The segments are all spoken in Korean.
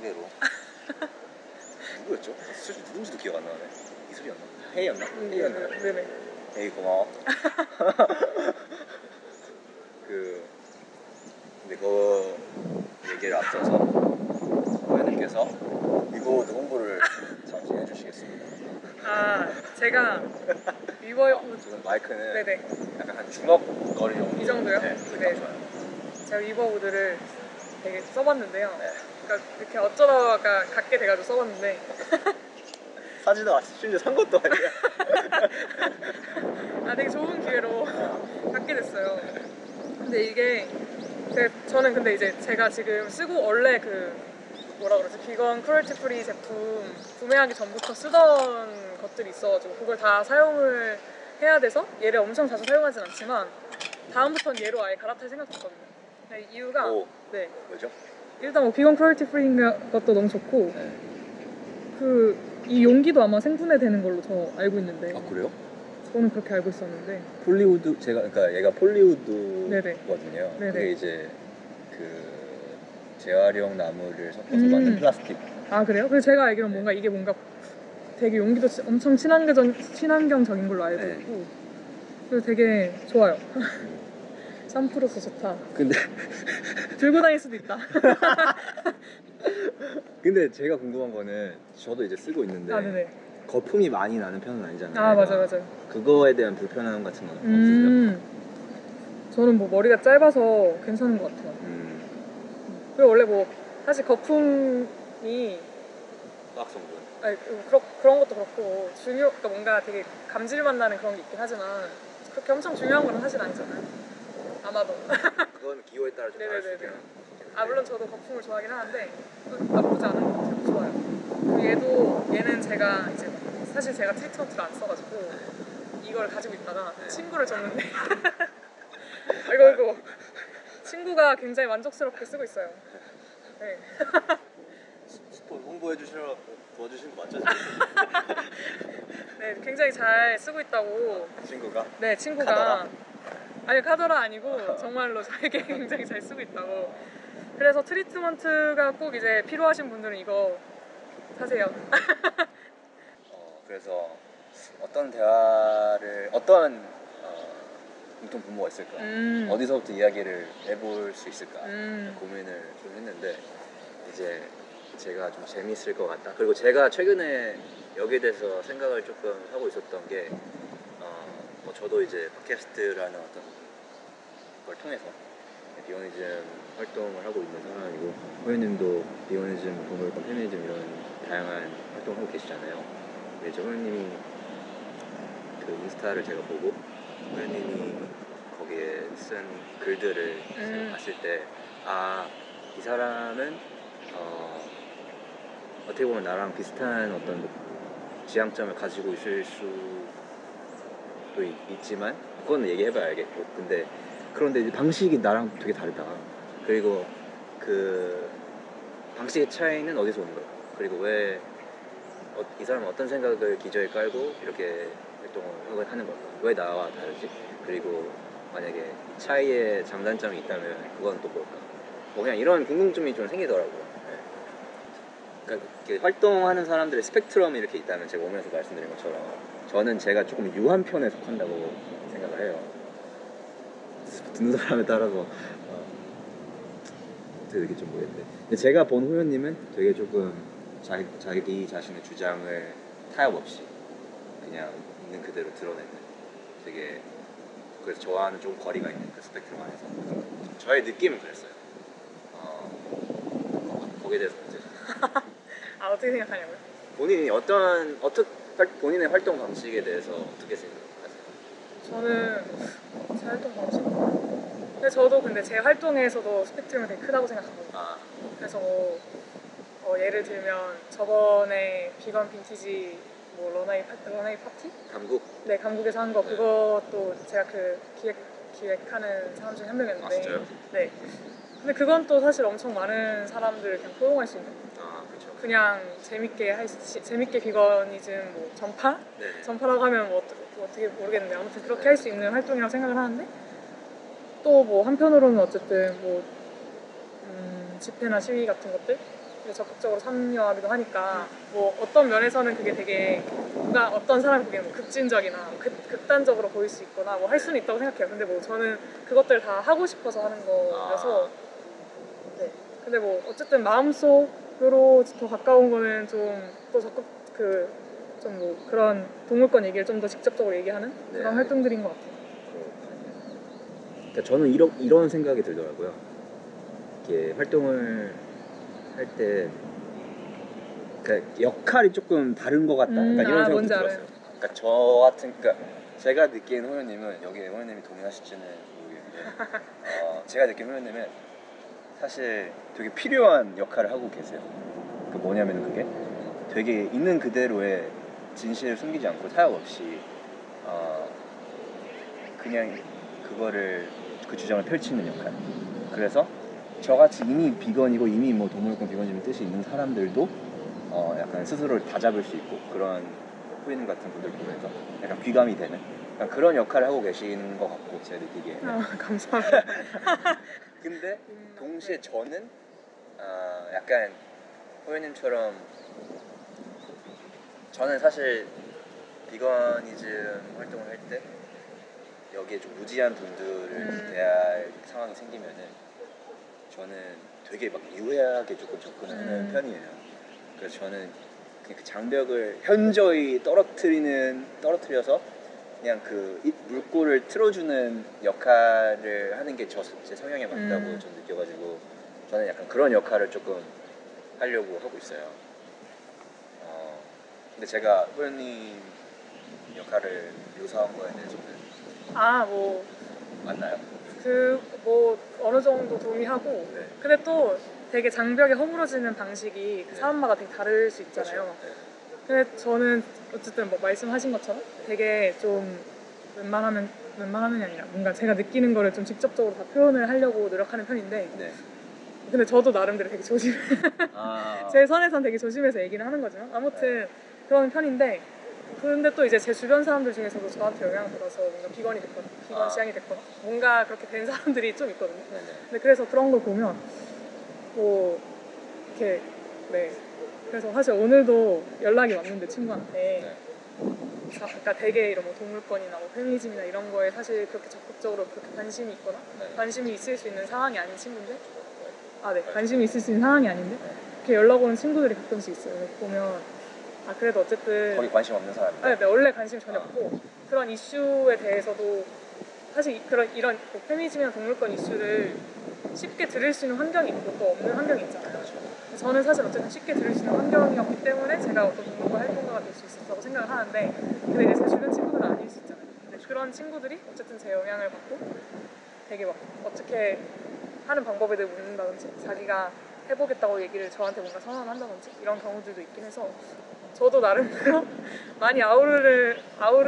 가게로. 누구였죠? 사실 누군지도 기억 안 나네. 이슬이었나? 헤이였나? 헤이였나? 네네. 헤이 고마워. 근데 그 얘기를 앞서서 고객님께서 위버우드 홍보를 잠시 해주시겠습니다. 제가 위버우드 지금 마이크는 네네. 약간 한 주먹거리 정도. 이 정도요? 네. 네. 좋아요. 제가 위버우드를 되게 써봤는데요. 네. 그러니까 이렇게 어쩌다가 갖게 돼가지고 써봤는데 사지도 심지어 산 것도 아니야. 되게 좋은 기회로 갖게 됐어요. 근데 이게 저는 근데 이제 제가 지금 쓰고 원래 그 뭐라 그러지? 비건 크루얼티 프리 제품 구매하기 전부터 쓰던 것들이 있어가지고 그걸 다 사용을 해야 돼서 얘를 엄청 자주 사용하진 않지만 다음부터는 얘로 아예 갈아탈 생각도 있거든요. 이유가 네. 뭐죠? 일단 뭐 비건 크루얼티 프리인 것도 너무 좋고 네. 이 용기도 아마 생분해 되는 걸로 저 알고 있는데. 아 그래요? 저는 그렇게 알고 있었는데. 폴리우드 그러니까 얘가 폴리우드거든요. 네네. 그게 이제 그 재활용 나무를 섞어서 만든 플라스틱. 아 그래요? 그래서 제가 알기로는 뭔가 이게 뭔가 되게 용기도 엄청 친환경적인 걸로 알고 있고 그리고 되게 좋아요. 샴푸로서 좋다. 근데 들고 다닐 수도 있다. 근데 제가 궁금한 거는 저도 이제 쓰고 있는데 네네. 거품이 많이 나는 편은 아니잖아요. 맞아요. 그거에 대한 불편함 같은 건 없으세요? 저는 뭐 머리가 짧아서 괜찮은 것 같아요. 그리고 원래 뭐 사실 거품이 화학 성분. 그런 것도 그렇고 그러니까 뭔가 되게 감질맛 나는 그런 게 있긴 하지만 그렇게 엄청 중요한 건 사실 아니잖아요. 아마도. 그건 기호에 따라 좀 다를 수 있겠네요. 물론 저도 거품을 좋아하긴 하는데 나쁘지 않은 것 같아요. 좋아요. 그리고 얘는 제가 이제 사실 제가 트리트먼트를 안 써가지고 이걸 가지고 있다가 친구를 줬는데 이거 친구가 굉장히 만족스럽게 쓰고 있어요. 네. 홍보해 주시러 도와주신 거 맞죠? 네, 굉장히 잘 쓰고 있다고. 친구가? 네, 친구가. 카더라? 아니 카더라 아니고 정말로 저에게 굉장히 잘 쓰고 있다고. 그래서 트리트먼트가 꼭 이제 필요하신 분들은 이거 사세요. 그래서 어떤 공통 분모가 있을까? 어디서부터 이야기를 해볼 수 있을까? 고민을 좀 했는데 이제 제가 좀 재미있을 것 같다. 그리고 제가 최근에 여기에 대해서 생각을 조금 하고 있었던 게 저도 이제 팟캐스트라는 어떤 걸 통해서 비오니즘 활동을 하고 있는 상황이고 호연님도 비오니즘, 동물권, 페미니즘 이런 다양한 활동을 하고 계시잖아요. 근데 이제 호연님이 그 인스타를 제가 보고 호연님이 거기에 쓴 글들을 봤을 때 이 사람은 어떻게 보면 나랑 비슷한 어떤 지향점을 가지고 있을 수도 있지만 그건 얘기해봐야 알겠고 그런데 이제 방식이 나랑 되게 다르다. 그리고 그 방식의 차이는 어디서 오는 걸까? 그리고 왜 이 사람은 어떤 생각을 기저에 깔고 이렇게 활동을 하는 걸까? 왜 나와 다르지? 그리고 만약에 차이의 장단점이 있다면 그건 또 뭘까? 뭐 그냥 이런 궁금증이 좀 생기더라고요. 그러니까 활동하는 사람들의 스펙트럼이 이렇게 있다면 제가 오면서 말씀드린 것처럼 저는 제가 조금 유한 편에 속한다고 생각을 해요. 듣는 사람에 따라서 어떻게 되게 좀 모르겠는데 근데 제가 본 호연님은 되게 조금 자기 자신의 주장을 타협 없이 그냥 있는 그대로 드러내는 되게 그래서 저와는 좀 거리가 있는 그 스펙트럼 안에서 저의 느낌은 그랬어요. 거기에 대해서 이제 어떻게 생각하냐고요? 본인이 본인의 활동 방식에 대해서 어떻게 생각하세요? 저는 제 활동 방식? 근데 저도 제 활동에서도 스펙트럼이 되게 크다고 생각하거든요. 그래서 예를 들면 저번에 비건 빈티지 러너웨이 파티? 감국? 네, 감국에서 한 거 그것도 제가 기획하는 사람 중에 한 명이었는데. 진짜요? 네. 근데 그건 또 사실 엄청 많은 사람들을 그냥 포용할 수 있는. 그렇죠. 그냥 재밌게 비건이즘 전파? 네네. 전파라고 하면 어떻게 모르겠는데 아무튼 그렇게 할 수 있는 활동이라고 생각을 하는데 또 한편으로는 어쨌든 집회나 시위 같은 것들 이제 적극적으로 참여하기도 하니까 뭐 어떤 면에서는 그게 되게 누가 어떤 사람이 보기에는 뭐 극진적이나 뭐 극단적으로 보일 수 있거나 뭐 할 수는 있다고 생각해요. 근데 뭐 저는 그것들 다 하고 싶어서 하는 거라서 네. 근데 뭐 어쨌든 마음속으로 더 가까운 거는 좀 또 적극 좀 뭐 그런 동물권 얘기를 좀 더 직접적으로 얘기하는 네. 그런 활동들인 것 같아요. 그러니까 저는 이런 생각이 들더라고요. 이렇게 활동을 할 때 그러니까 역할이 조금 다른 것 같다. 이런 생각도 뭔지 들었어요. 알아요. 그러니까 저 같은 그러니까 제가 느끼는 호연님은 여기 호연님이 동의하실지는 모르겠는데 제가 느끼는 호연님은 사실 되게 필요한 역할을 하고 계세요. 그 뭐냐면 그게 되게 있는 그대로의 진실을 숨기지 않고 타협 없이 그냥 그거를 그 주장을 펼치는 역할. 그래서 저같이 이미 비건이고 이미 뭐 동물권 비건이라는 뜻이 있는 사람들도 약간 스스로를 다잡을 수 있고 그런 후임 같은 분들 보면서 약간 귀감이 되는 약간 그런 역할을 하고 계시는 것 같고 제가 느끼기에. 감사합니다. 근데 동시에 저는 약간 호연님처럼 저는 사실 비건이즘 활동을 할 때 여기에 좀 무지한 분들을 대할 상황이 생기면은 저는 되게 막 유해하게 조금 접근하는 편이에요. 그래서 저는 그냥 그 장벽을 현저히 떨어뜨려서 그냥 그 물꼬를 틀어주는 역할을 하는 게 제 성향에 맞다고 좀 느껴가지고 저는 약간 그런 역할을 조금 하려고 하고 있어요. 근데 제가 호연님 역할을 묘사한 거에 대해서는 뭐 맞나요? 뭐 어느 정도 동의하고 네. 근데 또 되게 장벽이 허물어지는 방식이 네. 사람마다 되게 다를 수 있잖아요. 그렇죠. 네. 근데 저는 어쨌든 뭐 말씀하신 것처럼 되게 좀 웬만하면이 아니라 뭔가 제가 느끼는 거를 좀 직접적으로 다 표현을 하려고 노력하는 편인데 네. 근데 저도 나름대로 되게 제 선에선 되게 조심해서 얘기를 하는 거지만 아무튼 그런 편인데 근데 또 이제 제 주변 사람들 중에서도 저한테 영향을 받아서 뭔가 비건이 됐거나 비건 취향이 됐거나 뭔가 그렇게 된 사람들이 좀 있거든요. 네네. 근데 그래서 그런 걸 보면 뭐 이렇게 네 그래서 사실 오늘도 연락이 왔는데 친구한테 그러니까 되게 이런 뭐 동물권이나 뭐 페미니즘이나 이런 거에 사실 그렇게 적극적으로 그렇게 관심이 있거나 관심이 있을 수 있는 상황이 아닌 친구인데 관심이 있을 수 있는 상황이 아닌데 이렇게 연락 오는 친구들이 가끔씩 있어요. 보면 그래도 어쨌든 거기 관심 없는 사람인데? 네, 원래 관심이 전혀 없고 그런 이슈에 대해서도 사실 이런 뭐 페미니즘이나 동물권 이슈를 쉽게 들을 수 있는 환경이 있고 또 없는 환경이 있잖아요. 저는 사실 어쨌든 쉽게 들을 수 있는 환경이었기 때문에 제가 어떤 동물권 활동가가 될 수 있었다고 생각을 하는데 근데 이제 제 주변 친구들은 아닐 수 있잖아요. 근데 그런 친구들이 어쨌든 제 영향을 받고 되게 막 어떻게 하는 방법에 대해 묻는다든지 자기가 해보겠다고 얘기를 저한테 뭔가 선언한다든지 이런 경우들도 있긴 해서 저도 나름대로 많이 아우를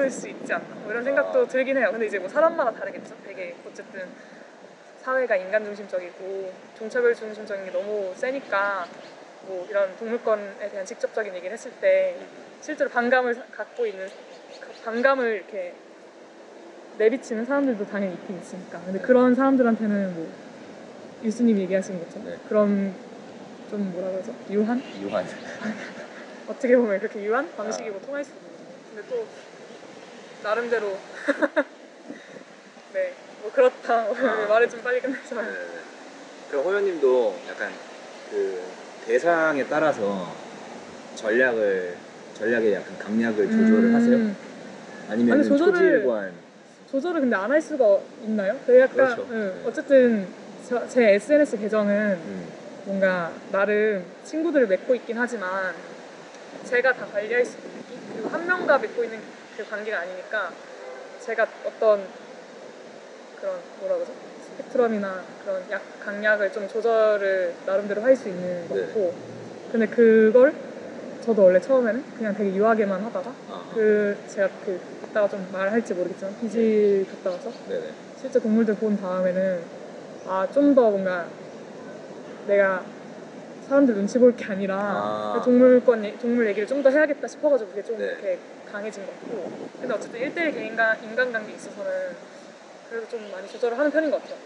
수 있지 않나 뭐 이런 생각도 들긴 해요. 근데 이제 뭐 사람마다 다르겠죠. 되게 어쨌든 사회가 인간 중심적이고 종차별 중심적인 게 너무 세니까 뭐 이런 동물권에 대한 직접적인 얘기를 했을 때 실제로 반감을 갖고 있는 반감을 이렇게 내비치는 사람들도 당연히 있긴 있으니까. 근데 그런 사람들한테는 뭐 유수님 얘기하신 것처럼 그런 좀 뭐라 그러죠? 유한? 어떻게 보면 그렇게 유한 방식이고 통할 수 있는 근데 또 나름대로 네 뭐 그렇다 말을 좀 빨리 끝내서 그럼 호연님도 약간 그 대상에 따라서 전략에 약간 강약을 조절을 하세요? 아니면 조절을 근데 안 할 수가 있나요? 약간 그렇죠. 어쨌든 제 SNS 계정은 뭔가 나름 친구들을 맺고 있긴 하지만 제가 다 관리할 수 있는 느낌? 그리고 한 명과 맺고 있는 그 관계가 아니니까 제가 어떤 그런 뭐라 그러죠? 스펙트럼이나 그런 강약을 좀 조절을 나름대로 할 수 있는 거고 근데 그걸 저도 원래 처음에는 그냥 되게 유하게만 하다가 제가 이따가 좀 말할지 모르겠지만 비질 갔다 와서 실제 동물들 본 다음에는 좀 더 뭔가 내가 사람들 눈치 볼 게 아니라 동물 얘기를 좀 더 해야겠다 싶어가지고 그게 좀 이렇게 강해진 것 같고 근데 어쨌든 1대1 인간관계에 있어서는 그래도 좀 많이 조절을 하는 편인 것 같아요.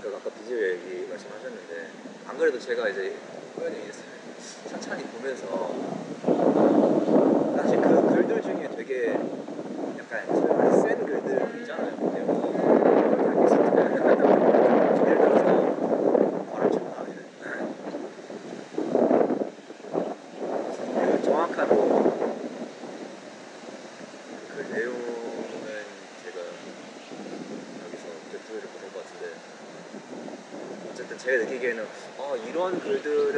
그렇구나. 그 아까 비주얼 얘기 말씀하셨는데 안 그래도 제가 이제 호연이 천천히 보면서 사실 그 글들 중에 되게 약간 소위 센 글들 있잖아요. 근데 예를 들어서 말을 좀 나오는 그 정확한 그 내용은 제가 여기서 대표를 못할 것 같은데 어쨌든 제가 느끼기에는 이런 글들은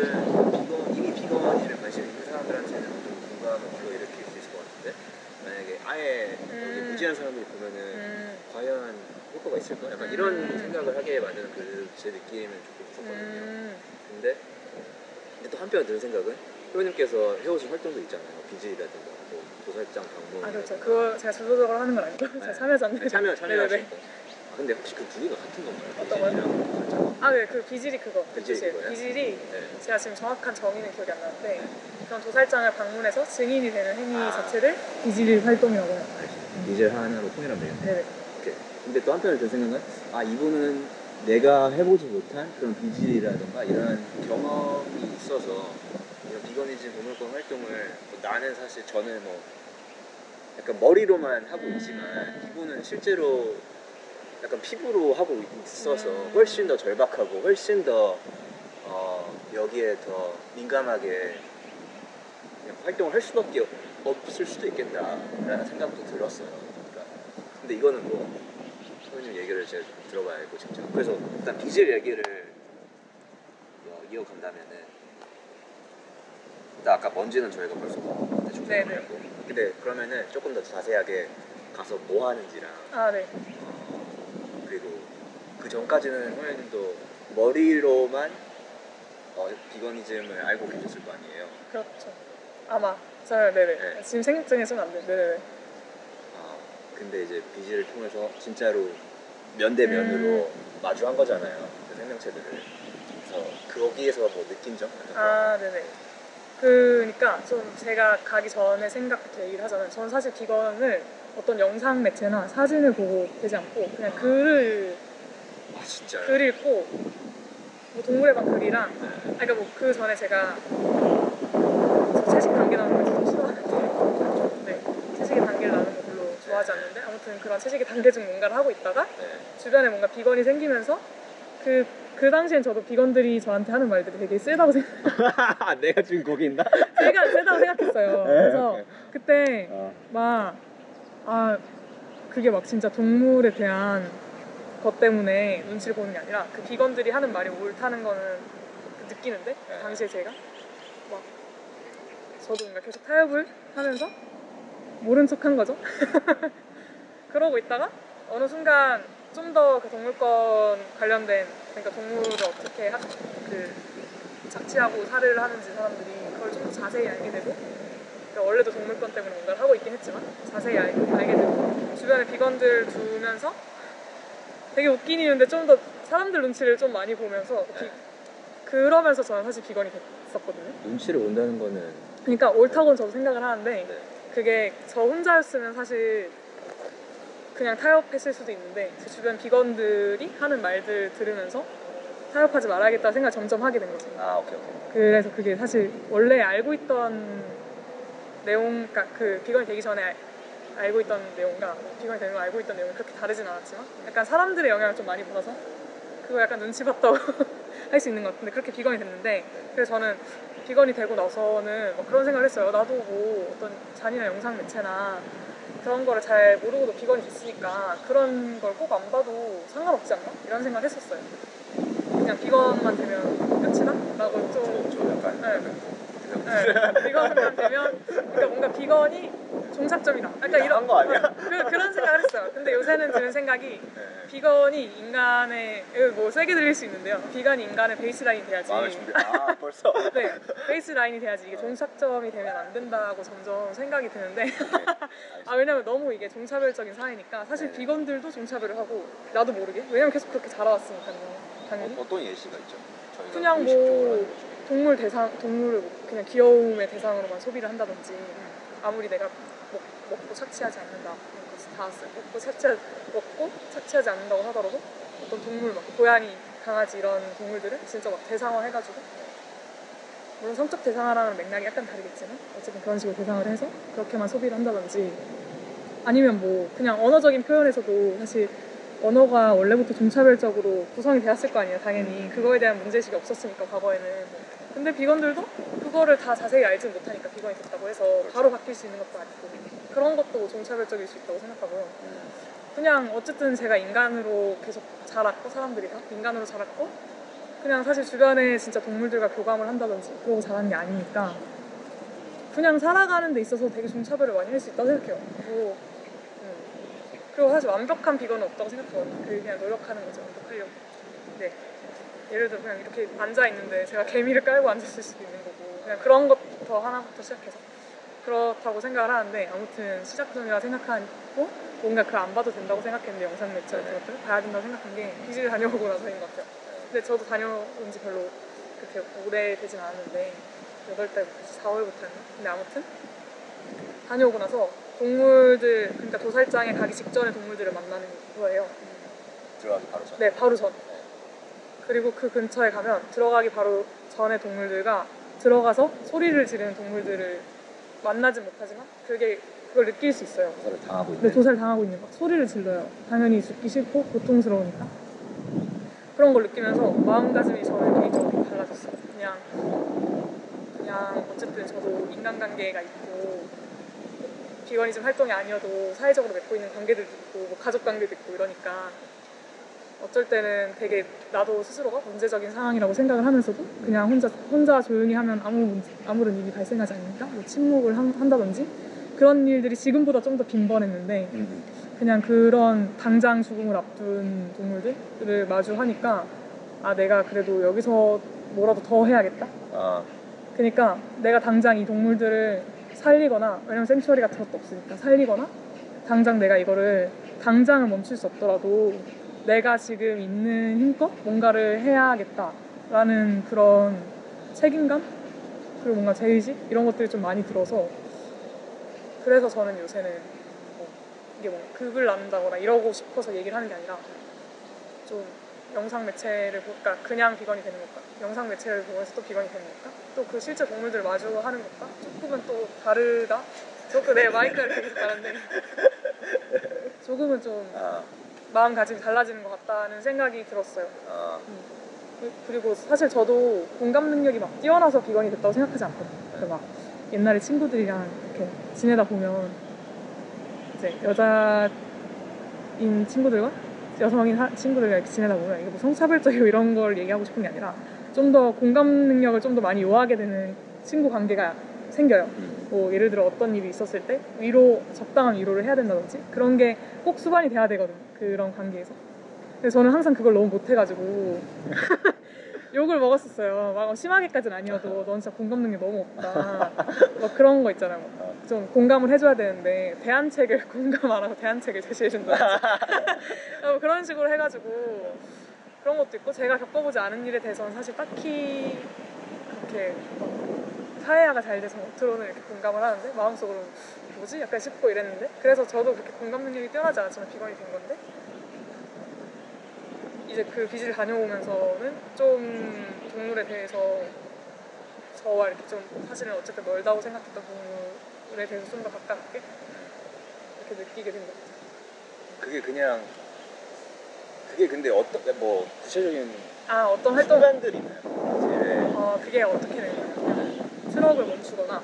이미 비건이를 관심 있는 사람들한테는 좀 공감을 불러일으킬 수 있을 것 같은데 만약에 아예 여기 무지한 사람들이 보면은 과연 효과가 있을까? 약간 이런 생각을 하게 만드는 제 느낌은 조금 있었거든요. 근데 또 한편 드는 생각은 회원님께서 해오신 활동도 있잖아요. 비질이라든가 뭐 도살장 방문. 아 그렇죠. 그거 제가 주도적으로 하는 건 아니고 제가 참여자인데. 참여하실 거. 근데 혹시 그 두 개가 같은 건가요? 어떤 거요? 비질이랑 도살장. 아, 네, 그 비질이 그거. 비질이 그거예요? 비질이 네. 제가 지금 정확한 정의는 기억이 안 나는데 그런 도살장을 방문해서 증인이 되는 행위 자체를 비질 활동이라고 해요. 비질 하나로 통일하면 되겠네. 네. 오케이. 근데 또 한편으로 든 생각은 이분은 내가 해보지 못한 그런 비질이라던가 이런 경험이 있어서 이런 비거니즘 동물권 활동을 나는 사실 저는 뭐 약간 머리로만 하고 있지만 이분은 실제로 약간 피부로 하고 있어서 훨씬 더 절박하고 훨씬 더 여기에 더 민감하게 그냥 활동을 할 수밖에 없을 수도 있겠다라는 생각도 들었어요. 그러니까 근데 이거는 뭐 선생님 얘기를 제가 들어봐야 고 직접. 그래서 일단 비질 얘기를 이어간다면은 일단 아까 먼지는 저희가 벌써 대충 설명했고 근데 그러면은 조금 더 자세하게 가서 뭐 하는지랑 네. 그리고 그 전까지는 호연님도 머리로만 비거니즘을 알고 계셨을 거 아니에요? 그렇죠. 아마 잘 네네. 네. 지금 생각 중에서는 안 돼. 네네. 근데 이제 비질을 통해서 진짜로 면대면으로 마주한 거잖아요. 그 생명체들을. 그래서 거기에서 뭐 느낀 점? 네네. 그러니까 좀 제가 가기 전에 생각부터 얘기를 하자면 저는 사실 비건을 어떤 영상 매체나 사진을 보고 되지 않고 그냥 글을 진짜요? 글 읽고 뭐 동물의 방 글이랑 그러니까 뭐 그 전에 제가 저 채식 단계 나오는 거 좀 싫어하는데 네, 채식의 단계를 나누는 거 별로 좋아하지 않는데 아무튼 그런 채식의 단계 중 뭔가를 하고 있다가 주변에 뭔가 비건이 생기면서 그 당시엔 저도 비건들이 저한테 하는 말들이 되게 세다고 생각했어요. 내가 지금 거기 있나? 제가 세다고 생각했어요. 그래서 그때 그게 막 진짜 동물에 대한 것 때문에 눈치를 보는 게 아니라 그 비건들이 하는 말이 옳다는 거는 느끼는데 당시에 제가 막 저도 뭔가 계속 타협을 하면서 모른 척한 거죠. 그러고 있다가 어느 순간 좀 더 그 동물권 관련된 그러니까 동물을 어떻게 착취하고 살해를 하는지 사람들이 그걸 좀 더 자세히 알게 되고 그러니까 원래도 동물권 때문에 뭔가를 하고 있긴 했지만 자세히 알게 되고 주변에 비건들 두면서 되게 웃긴 이유인데 좀 더 사람들 눈치를 좀 많이 보면서 그러면서 저는 사실 비건이 됐었거든요. 눈치를 본다는 거는 그러니까 옳다고는 저도 생각을 하는데 그게 저 혼자였으면 사실 그냥 타협했을 수도 있는데 제 주변 비건들이 하는 말들 들으면서 타협하지 말아야겠다는 생각을 점점 하게 된 거죠. 오케이. 그래서 그게 사실 원래 알고 있던 내용, 그러니까 그 비건이 되기 전에 알고 있던 내용과 비건이 되면 알고 있던 내용이 그렇게 다르진 않았지만 약간 사람들의 영향을 좀 많이 받아서 그거 약간 눈치 봤다고 할 수 있는 것 같은데 그렇게 비건이 됐는데 그래서 저는 비건이 되고 나서는 그런 생각을 했어요. 나도 뭐 어떤 잔이나 영상 매체나 그런 거를 잘 모르고도 비건이 됐으니까 그런 걸 꼭 안 봐도 상관없지 않나? 이런 생각을 했었어요. 그냥 비건만 되면 끝이다? 라고 좀 약간 비건만 되면 그러니까 뭔가 비건이 종착점이다. 약간 이런 거 아니야? 그런 생각을 했어요. 근데 요새는 드는 생각이 비건이 인간의 뭐 세게 들릴 수 있는데요. 비건이 인간의 베이스라인이 돼야지. 마음의 준비. 벌써. 네, 베이스라인이 돼야지 이게 종착점이 되면 안 된다고 점점 생각이 드는데 왜냐면 너무 이게 종차별적인 사회니까 사실 비건들도 종차별을 하고 나도 모르게 왜냐면 계속 그렇게 자라왔으니까요. 당연히. 어떤 예시가 있죠? 그냥 뭐 동물을 그냥 귀여움의 대상으로만 소비를 한다든지 아무리 내가 먹고 착취하지 않는다 다 왔어요. 먹고 착취하지 않는다고 하더라도 어떤 동물 막 고양이 강아지 이런 동물들은 진짜 막 대상화 해가지고, 물론 성적 대상화라는 맥락이 약간 다르겠지만 어쨌든 그런 식으로 대상을 해서 그렇게만 소비를 한다든지, 아니면 뭐 그냥 언어적인 표현에서도 사실 언어가 원래부터 종차별적으로 구성이 되었을 거 아니에요. 당연히 그거에 대한 문제의식이 없었으니까 과거에는. 근데 비건들도 그거를 다 자세히 알지는 못하니까 비건이 됐다고 해서 바로 바뀔 수 있는 것도 아니고, 그런 것도 종차별적일 수 있다고 생각하고요. 그냥 어쨌든 제가 인간으로 계속 자랐고, 사람들이 다 인간으로 자랐고, 그냥 사실 주변에 진짜 동물들과 교감을 한다든지 그러고 자라는 게 아니니까 그냥 살아가는 데 있어서 되게 종차별을 많이 할 수 있다고 생각해요. 그리고 사실 완벽한 비건은 없다고 생각하거든요. 그냥 노력하는 거죠, 완벽하려고. 네. 예를 들어 그냥 이렇게 앉아있는데 제가 개미를 깔고 앉았을 수도 있는 거고, 그냥 그런 것부터 하나부터 시작해서 그렇다고 생각을 하는데, 아무튼 시작점이라 생각하고 뭔가 그걸 안 봐도 된다고 생각했는데, 영상 매체 같은 것들을 봐야 된다고 생각한 게 비질 다녀오고 나서인 것 같아요. 근데 저도 다녀온 지 별로 그렇게 오래 되진 않았는데 8달부터 4월부터였나? 근데 아무튼 다녀오고 나서 동물들, 그러니까 도살장에 가기 직전에 동물들을 만나는 거예요. 들어가기 바로 전. 네, 바로 전. 그리고 그 근처에 가면 들어가기 바로 전에 동물들과 들어가서 소리를 지르는 동물들을 만나진 못하지만 그걸 느낄 수 있어요. 도살을 당하고 있는. 네, 도살 당하고 있는 거. 소리를 질러요. 당연히 죽기 싫고 고통스러우니까. 그런 걸 느끼면서 마음가짐이 저는 개인적으로 되게 달라졌어요. 그냥 어쨌든 저도 인간관계가 있고, 비건이즘 활동이 아니어도 사회적으로 맺고 있는 관계들도 있고, 뭐 가족 관계도 있고 이러니까 어쩔 때는 되게 나도 스스로가 문제적인 상황이라고 생각을 하면서도 그냥 혼자 조용히 하면 아무런 일이 발생하지 않으니까 뭐 침묵을 한다든지 그런 일들이 지금보다 좀 더 빈번했는데, 그냥 그런 당장 죽음을 앞둔 동물들을 마주하니까 내가 그래도 여기서 뭐라도 더 해야겠다. 그러니까 내가 당장 이 동물들을 살리거나, 왜냐면 생츄어리 같은 것도 없으니까 살리거나, 당장 내가 이거를 당장은 멈출 수 없더라도 내가 지금 있는 힘껏 뭔가를 해야겠다라는 그런 책임감, 그리고 뭔가 죄의식 이런 것들이 좀 많이 들어서, 그래서 저는 요새는 이게 뭐 극을 나눈다거나 이러고 싶어서 얘기를 하는 게 아니라, 좀 영상 매체를 볼까, 그냥 비건이 되는 것과 영상 매체를 보면서 또 비건이 되는 것과 또 그 실제 동물들 마주하는 것과 조금은 또 다르다. 내 마이크가 되게 다른데 조금은 좀 마음가짐이 달라지는 것 같다는 생각이 들었어요. 그리고 사실 저도 공감 능력이 막 뛰어나서 비건이 됐다고 생각하지 않거든요. 그러니까 막 옛날에 친구들이랑 이렇게 지내다 보면 이제 여자인 친구들과 여성인 친구들과 이렇게 지내다 보면 이게 뭐 성차별적이고 이런 걸 얘기하고 싶은 게 아니라 좀 더 공감 능력을 좀 더 많이 요하게 되는 친구 관계가 생겨요. 뭐 예를 들어 어떤 일이 있었을 때 적당한 위로를 해야 된다든지 그런 게 꼭 수반이 돼야 되거든요. 그런 관계에서. 근데 저는 항상 그걸 너무 못해가지고 욕을 먹었었어요. 막 심하게까지는 아니어도 넌 진짜 공감 능력 너무 없다. 막 그런 거 있잖아요. 좀 공감을 해줘야 되는데 대안책을 공감 안 하고 대안책을 제시해준다든지 그런 식으로 해가지고 그런 것도 있고, 제가 겪어보지 않은 일에 대해서는 사실 딱히 그렇게 사회화가 잘 돼서 겉으로는 이렇게 공감을 하는데 마음속으로는 뭐지? 약간 싶고 이랬는데, 그래서 저도 그렇게 공감 능력이 뛰어나지 않았지만 비건이 된 건데, 이제 그 비질 다녀오면서는 좀 동물에 대해서 저와 이렇게 좀 사실은 어쨌든 멀다고 생각했던 동물에 대해서 좀 더 가깝게 이렇게 느끼게 된 것 같아요. 그게 근데 어떤 뭐 구체적인 어떤 활동 순간들이 있나요? 그게 어떻게 되냐면 트럭을 멈추거나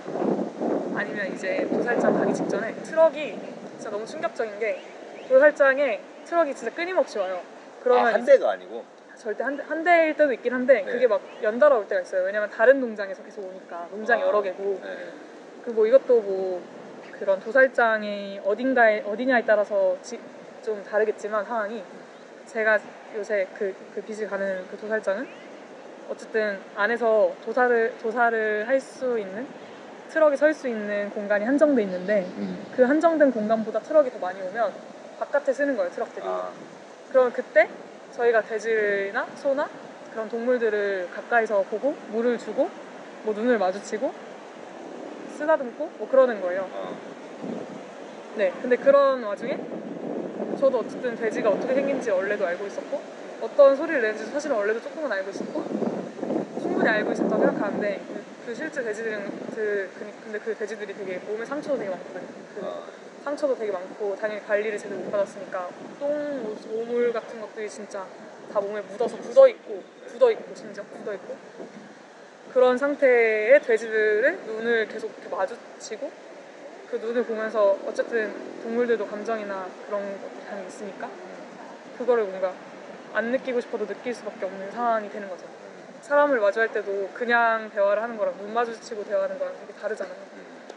아니면 이제 도살장 가기 직전에 트럭이 진짜 너무 충격적인 게, 도살장에 트럭이 진짜 끊임없이 와요. 그러면 한 대가 아니고 절대 한 대일 때도 있긴 한데 네. 그게 막 연달아 올 때가 있어요. 왜냐면 다른 농장에서 계속 오니까. 농장이 여러 개고. 네. 그리고 뭐 이것도 뭐 그런 도살장이 어디냐에 따라서 좀 다르겠지만 상황이, 제가 요새 그 빚을 가는 그 도살장은 어쨌든 안에서 도살을 할 수 있는 트럭이 설 수 있는 공간이 한정돼 있는데 그 한정된 공간보다 트럭이 더 많이 오면 바깥에 쓰는 거예요, 트럭들이. 그러면 그때 저희가 돼지나 소나 그런 동물들을 가까이서 보고 물을 주고 뭐 눈을 마주치고 쓰다듬고 뭐 그러는 거예요. 네, 근데 그런 와중에 저도 어쨌든 돼지가 어떻게 생긴지 원래도 알고 있었고 어떤 소리를 내는지 사실은 원래도 조금은 알고 있었고 충분히 알고 있었다고 생각하는데 그 실제 돼지들은 근데 그 돼지들이 되게 몸에 상처도 되게 많거든요. 그 상처도 되게 많고 당연히 관리를 제대로 못 받았으니까 똥, 오물 같은 것들이 진짜 다 몸에 묻어서 굳어있고 심지어 굳어있고 그런 상태의 돼지들의 눈을 계속 이렇게 마주치고 그 눈을 보면서 어쨌든 동물들도 감정이나 그런 것들이 당연히 있으니까 그거를 뭔가 안 느끼고 싶어도 느낄 수밖에 없는 상황이 되는 거죠. 사람을 마주할 때도 그냥 대화를 하는 거랑 눈 마주치고 대화하는 거랑 되게 다르잖아요.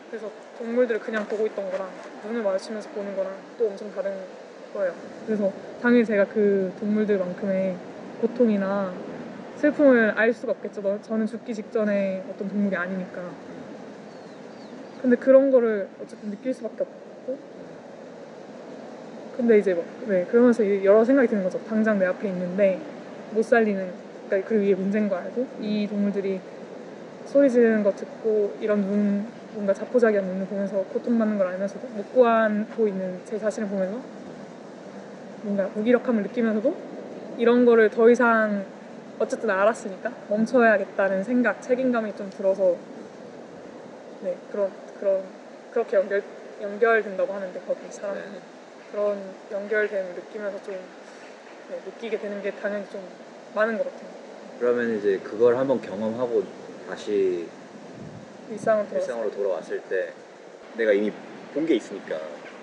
그래서 동물들을 그냥 보고 있던 거랑 눈을 마주치면서 보는 거랑 또 엄청 다른 거예요. 그래서 당연히 제가 그 동물들만큼의 고통이나 슬픔을 알 수가 없겠죠. 저는 죽기 직전에 어떤 동물이 아니니까. 근데 그런 거를 어쨌든 느낄 수밖에 없고 근데 이제 그러면서 여러 생각이 드는 거죠. 당장 내 앞에 있는데 못 살리는 그러니까 그 위에 문제인 거 알고 이 동물들이 소리 지르는 거 듣고 이런 뭔가 자포자기한 눈을 보면서 고통받는 걸 알면서도 못 구하고 있는 제 자신을 보면서 뭔가 무기력함을 느끼면서도 이런 거를 더 이상 어쨌든 알았으니까 멈춰야겠다는 생각, 책임감이 좀 들어서 그렇게 연결된다고 하는데 거기 사람들이 그런 연결됨을 느끼면서 좀 느끼게 되는 게 당연히 좀 많은 것 같아요. 그러면 이제 그걸 한번 경험하고 다시 일상으로 돌아왔을 때 내가 이미 본 게 있으니까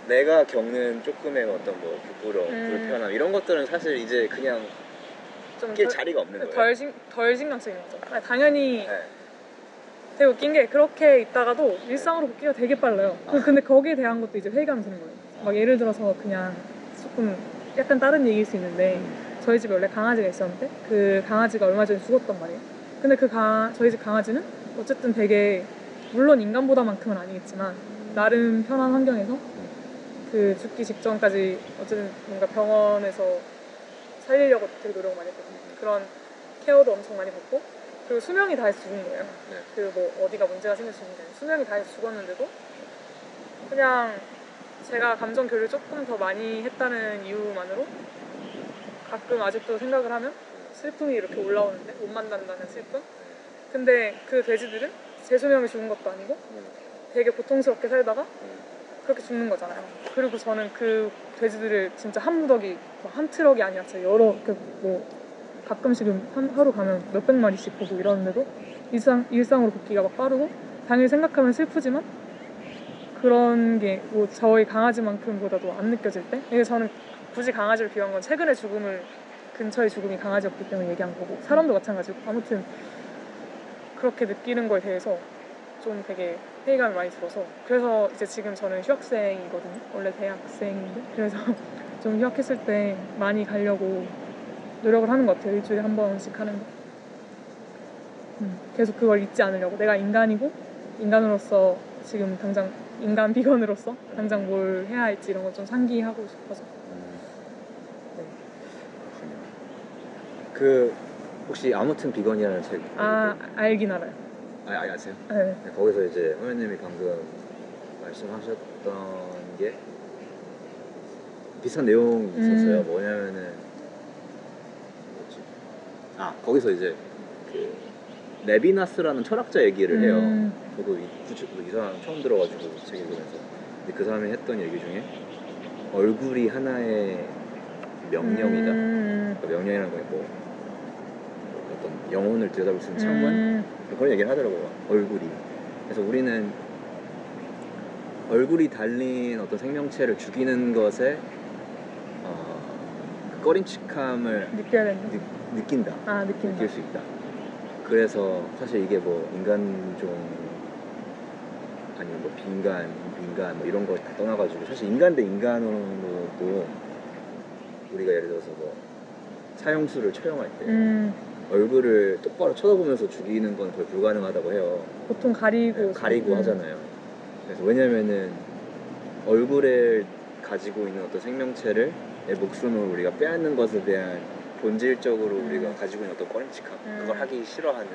내가 겪는 조금의 어떤 뭐 부끄러움, 불편함 이런 것들은 사실 이제 그냥 좀 낄 자리가 없는 거예요. 덜 신경 쓰이는 거죠. 아니, 당연히 되게 웃긴 게 그렇게 있다가도 일상으로 복귀가 되게 빨라요. 근데 거기에 대한 것도 이제 회의감이 드는 거예요. 막 예를 들어서 그냥 조금 약간 다른 얘기일 수 있는데 저희 집에 원래 강아지가 있었는데 그 강아지가 얼마 전에 죽었단 말이에요. 근데 저희 집 강아지는 어쨌든 되게 물론 인간보다만큼은 아니겠지만 나름 편한 환경에서 그 죽기 직전까지 어쨌든 뭔가 병원에서 살리려고 되게 노력을 많이 했거든요. 그런 케어도 엄청 많이 받고 그리고 수명이 다해서 죽은 거예요. 그 뭐 어디가 문제가 생길 수 있는 게 아니라 수명이 다해서 죽었는데도 그냥 제가 감정 교류를 조금 더 많이 했다는 이유만으로 가끔 아직도 생각을 하면 슬픔이 이렇게 올라오는데 못 만난다는 슬픔? 근데 그 돼지들은 제 수명이 죽은 것도 아니고 되게 고통스럽게 살다가 그렇게 죽는 거잖아요. 그리고 저는 그 돼지들을 진짜 한 무더기 한 트럭이 아니라 진짜 여러 가끔씩은 하루 가면 몇백 마리씩 보고 이러는데도 일상으로 복귀가 막 빠르고 당연히 생각하면 슬프지만 그런 게 뭐 저희 강아지만큼보다도 안 느껴질 때 이게 저는 굳이 강아지를 비유한 건 최근의 근처의 죽음이 강아지였기 때문에 얘기한 거고 사람도 마찬가지고 아무튼 그렇게 느끼는 거에 대해서 좀 되게 회의감이 많이 들어서 그래서 이제 지금 저는 휴학생이거든요. 원래 대학생인데 그래서 좀 휴학했을 때 많이 가려고 노력을 하는 것 같아요. 일주일에 한 번씩 하는 거. 계속 그걸 잊지 않으려고 내가 인간이고 인간으로서 지금 당장 인간 비건으로서 당장 뭘 해야 할지 이런 걸 좀 상기하고 싶어서. 네. 그 혹시 아무튼 비건이라는 책 알긴 알아요. 아세요? 네. 거기서 이제 호연님이 방금 말씀하셨던 게 비슷한 내용이 있었어요. 뭐냐면은 거기서 이제 그 레비나스라는 철학자 얘기를 해요. 저도 이 사람 처음 들어가지고 책 읽으면서 근데 그 사람이 했던 얘기 중에 얼굴이 하나의 명령이다. 그러니까 명령이라는 건 뭐 어떤 영혼을 들여다볼 수 있는 창문 그런 얘기를 하더라고요. 얼굴이. 그래서 우리는 얼굴이 달린 어떤 생명체를 죽이는 것에 그 꺼림칙함을 느낀다. 느낄 수 있다. 그래서 사실 이게 뭐 인간종 아니면 뭐 빈간, 민간 뭐 이런 거 다 떠나가지고 사실 인간 대 인간으로도 우리가 예를 들어서 뭐 사형수를 처형할 때 얼굴을 똑바로 쳐다보면서 죽이는 건 거의 불가능하다고 해요. 보통 가리고 하잖아요. 그래서 왜냐면은 얼굴을 가지고 있는 어떤 생명체를 내 목숨을 우리가 빼앗는 것에 대한 본질적으로 우리가 가지고 있는 어떤 꺼림칙함 그걸 하기 싫어하는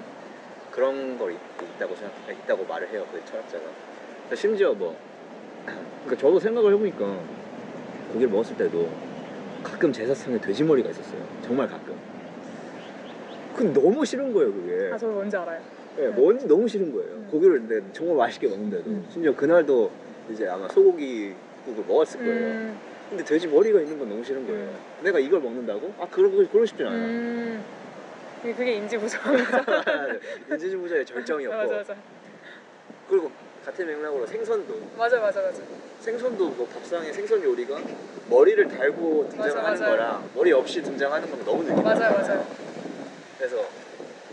그런 걸 있다고 말을 해요. 그 철학자가. 심지어 그러니까 저도 생각을 해보니까 고기를 먹었을 때도 가끔 제사상에 돼지 머리가 있었어요. 정말 가끔. 근데 너무 싫은 거예요 그게. 아, 저 뭔지 알아요. 네, 뭔지 너무 싫은 거예요. 고기를 근데 정말 맛있게 먹는데도 심지어 그날도 이제 아마 소고기국을 먹었을 거예요. 근데 돼지 머리가 있는 건 너무 싫은 거예요. 내가 이걸 먹는다고? 아 그러고 싶진 않아. 그게 인지부조화죠. 인지부조의 절정이었고. 맞아. 그리고 같은 맥락으로 생선도. 맞아. 생선도 뭐 밥상에 생선 요리가 머리를 달고 등장하는 맞아요. 거랑 머리 없이 등장하는 건 너무 느끼다. 맞아요. 그래서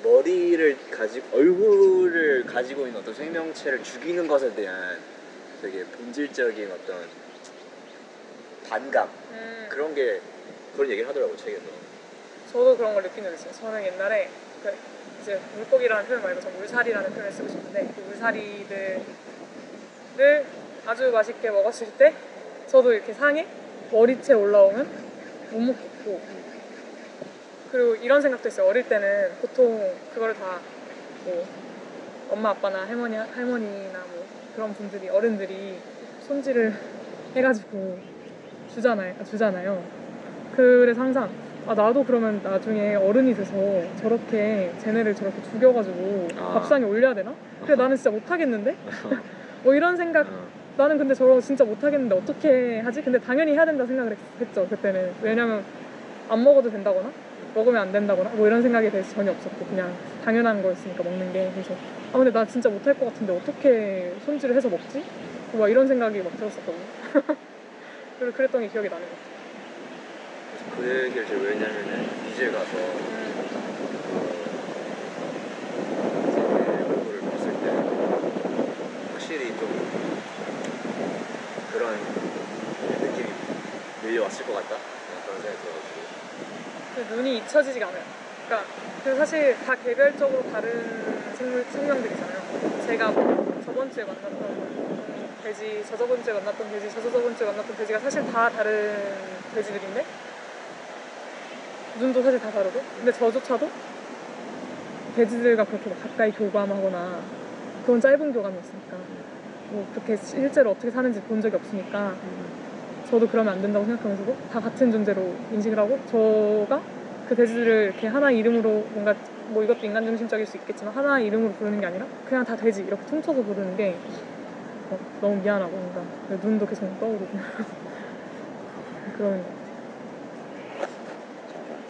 머리를 가지고 얼굴을 가지고 있는 어떤 생명체를 죽이는 것에 대한 되게 본질적인 어떤 반감 그런 얘기를 하더라고 책에서. 저도 그런 걸 느낀 적 있어요. 저는 옛날에 이제 물고기라는 표현 말고 저 물살이라는 표현을 쓰고 싶은데 그 물살이들을 아주 맛있게 먹었을 때 저도 이렇게 상에 머리채 올라오면 못 먹겠고, 그리고 이런 생각도 있어요. 어릴 때는 보통 그거를 다 뭐 엄마 아빠나 할머니나 뭐 그런 분들이 어른들이 손질을 해가지고 주잖아요. 그래서 항상 나도 그러면 나중에 어른이 돼서 저렇게 쟤네를 저렇게 죽여가지고 밥상에 올려야 되나? 그래 나는 진짜 못하겠는데? 뭐 이런 생각. 나는 근데 저거 진짜 못하겠는데 어떻게 하지? 근데 당연히 해야 된다 생각을 했죠 그때는. 왜냐면 안 먹어도 된다거나 먹으면 안 된다거나 뭐 이런 생각에 대해서 전혀 없었고 그냥 당연한 거였으니까 먹는 게. 그래서 근데 나 진짜 못할 것 같은데 어떻게 손질을 해서 먹지? 막 이런 생각이 막 들었었거든요. 그리고 그랬던 게 기억이 나는 것 같아요. 그 얘기를 제가 왜 했냐면은 이제 가서 제 얼굴을 봤을 때 확실히 좀 그런 느낌이 밀려왔을 것 같다 그런 생각이 들어가지고. 그 눈이 잊혀지지가 않아요. 그러니까 그 사실 다 개별적으로 다른 생명들이잖아요. 제가 뭐 저번 주에 만났던 돼지, 저저번 주에 만났던 돼지, 저저번 주에 만났던 돼지가 사실 다 다른 돼지들인데 눈도 사실 다 다르고, 근데 저조차도 돼지들과 그렇게 막 가까이 교감하거나 그런 짧은 교감이 있으니까 뭐 그렇게 실제로 어떻게 사는지 본 적이 없으니까 저도 그러면 안 된다고 생각하면서도 다 같은 존재로 인식을 하고, 저가 그 돼지들을 이렇게 하나의 이름으로 뭔가 뭐 이것도 인간 중심적일 수 있겠지만 하나의 이름으로 부르는 게 아니라 그냥 다 돼지 이렇게 통쳐서 부르는 게 너무 미안하고 뭔가 눈도 계속 떠오르고 그런.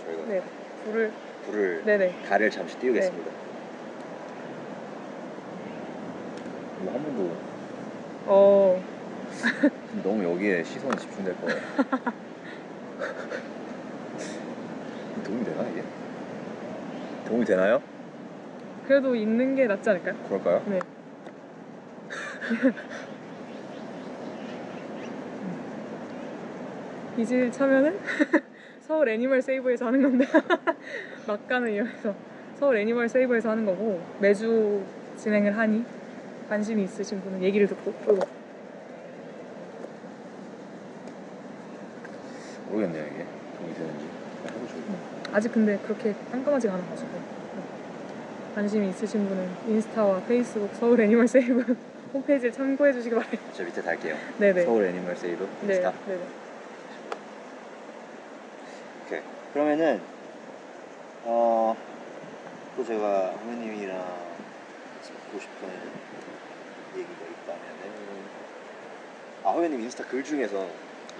저희가 네, 불을 네네. 달을 잠시 띄우겠습니다. 이거 한 번도 너무 여기에 시선이 집중될 거예요. 도움이 되나 이게? 도움이 되나요? 그래도 있는 게 낫지 않을까요? 그럴까요? 네. 이질 차면은 서울 애니멀 세이브에서 하는 건데 막간을 이용해서 서울 애니멀 세이브에서 하는 거고, 매주 진행을 하니 관심이 있으신 분은 얘기를 듣고. 모르겠네요 이게 도움이 되는지. 해보죠. 아직 근데 그렇게 깜깜하지가 않아가지고 관심이 있으신 분은 인스타와 페이스북 서울 애니멀 세이브 홈페이지를 참고해 주시기 바랍니다. 저 밑에 달게요. 네네. 서울 애니멀 세이브 인스타. 네네. 오케이. 그러면은 또 제가 선배님이랑 듣고 싶은 얘기가 있다면은 선배님 인스타 글 중에서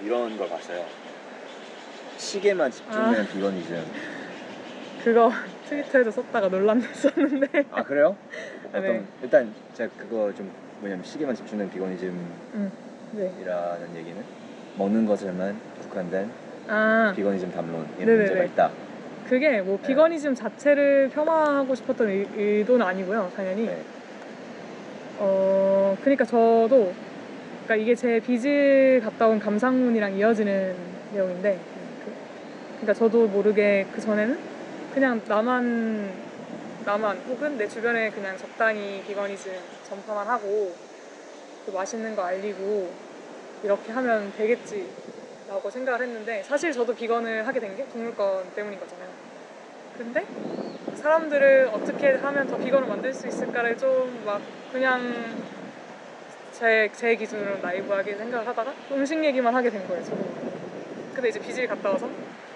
이런 걸 봤어요. 시계만 집중된 비거니즘. 그거 트위터에도 썼다가 논란됐었는데. 아 그래요? 네. 일단 제가 그거 좀 뭐냐면 시계만 집중된 비거니즘이라는 네. 얘기는 먹는 것에만 국한된 비거니즘 담론에 네네네. 문제가 있다. 그게 뭐 비거니즘 자체를 폄하하고 싶었던 의도는 아니고요, 당연히. 네. 그러니까 저도 그러니까 이게 제 빚을 갔다 온 감상문이랑 이어지는 내용인데, 그러니까 저도 모르게 그 전에는 그냥 나만 혹은 내 주변에 그냥 적당히 비거니즘 전파만 하고 그 맛있는 거 알리고 이렇게 하면 되겠지 라고 생각을 했는데, 사실 저도 비건을 하게 된 게 동물권 때문인 거잖아요. 근데 사람들을 어떻게 하면 더 비건을 만들 수 있을까를 좀 막 그냥 제 기준으로 나이브하게 생각을 하다가 음식 얘기만 하게 된 거예요, 저도. 근데 이제 비질 갔다 와서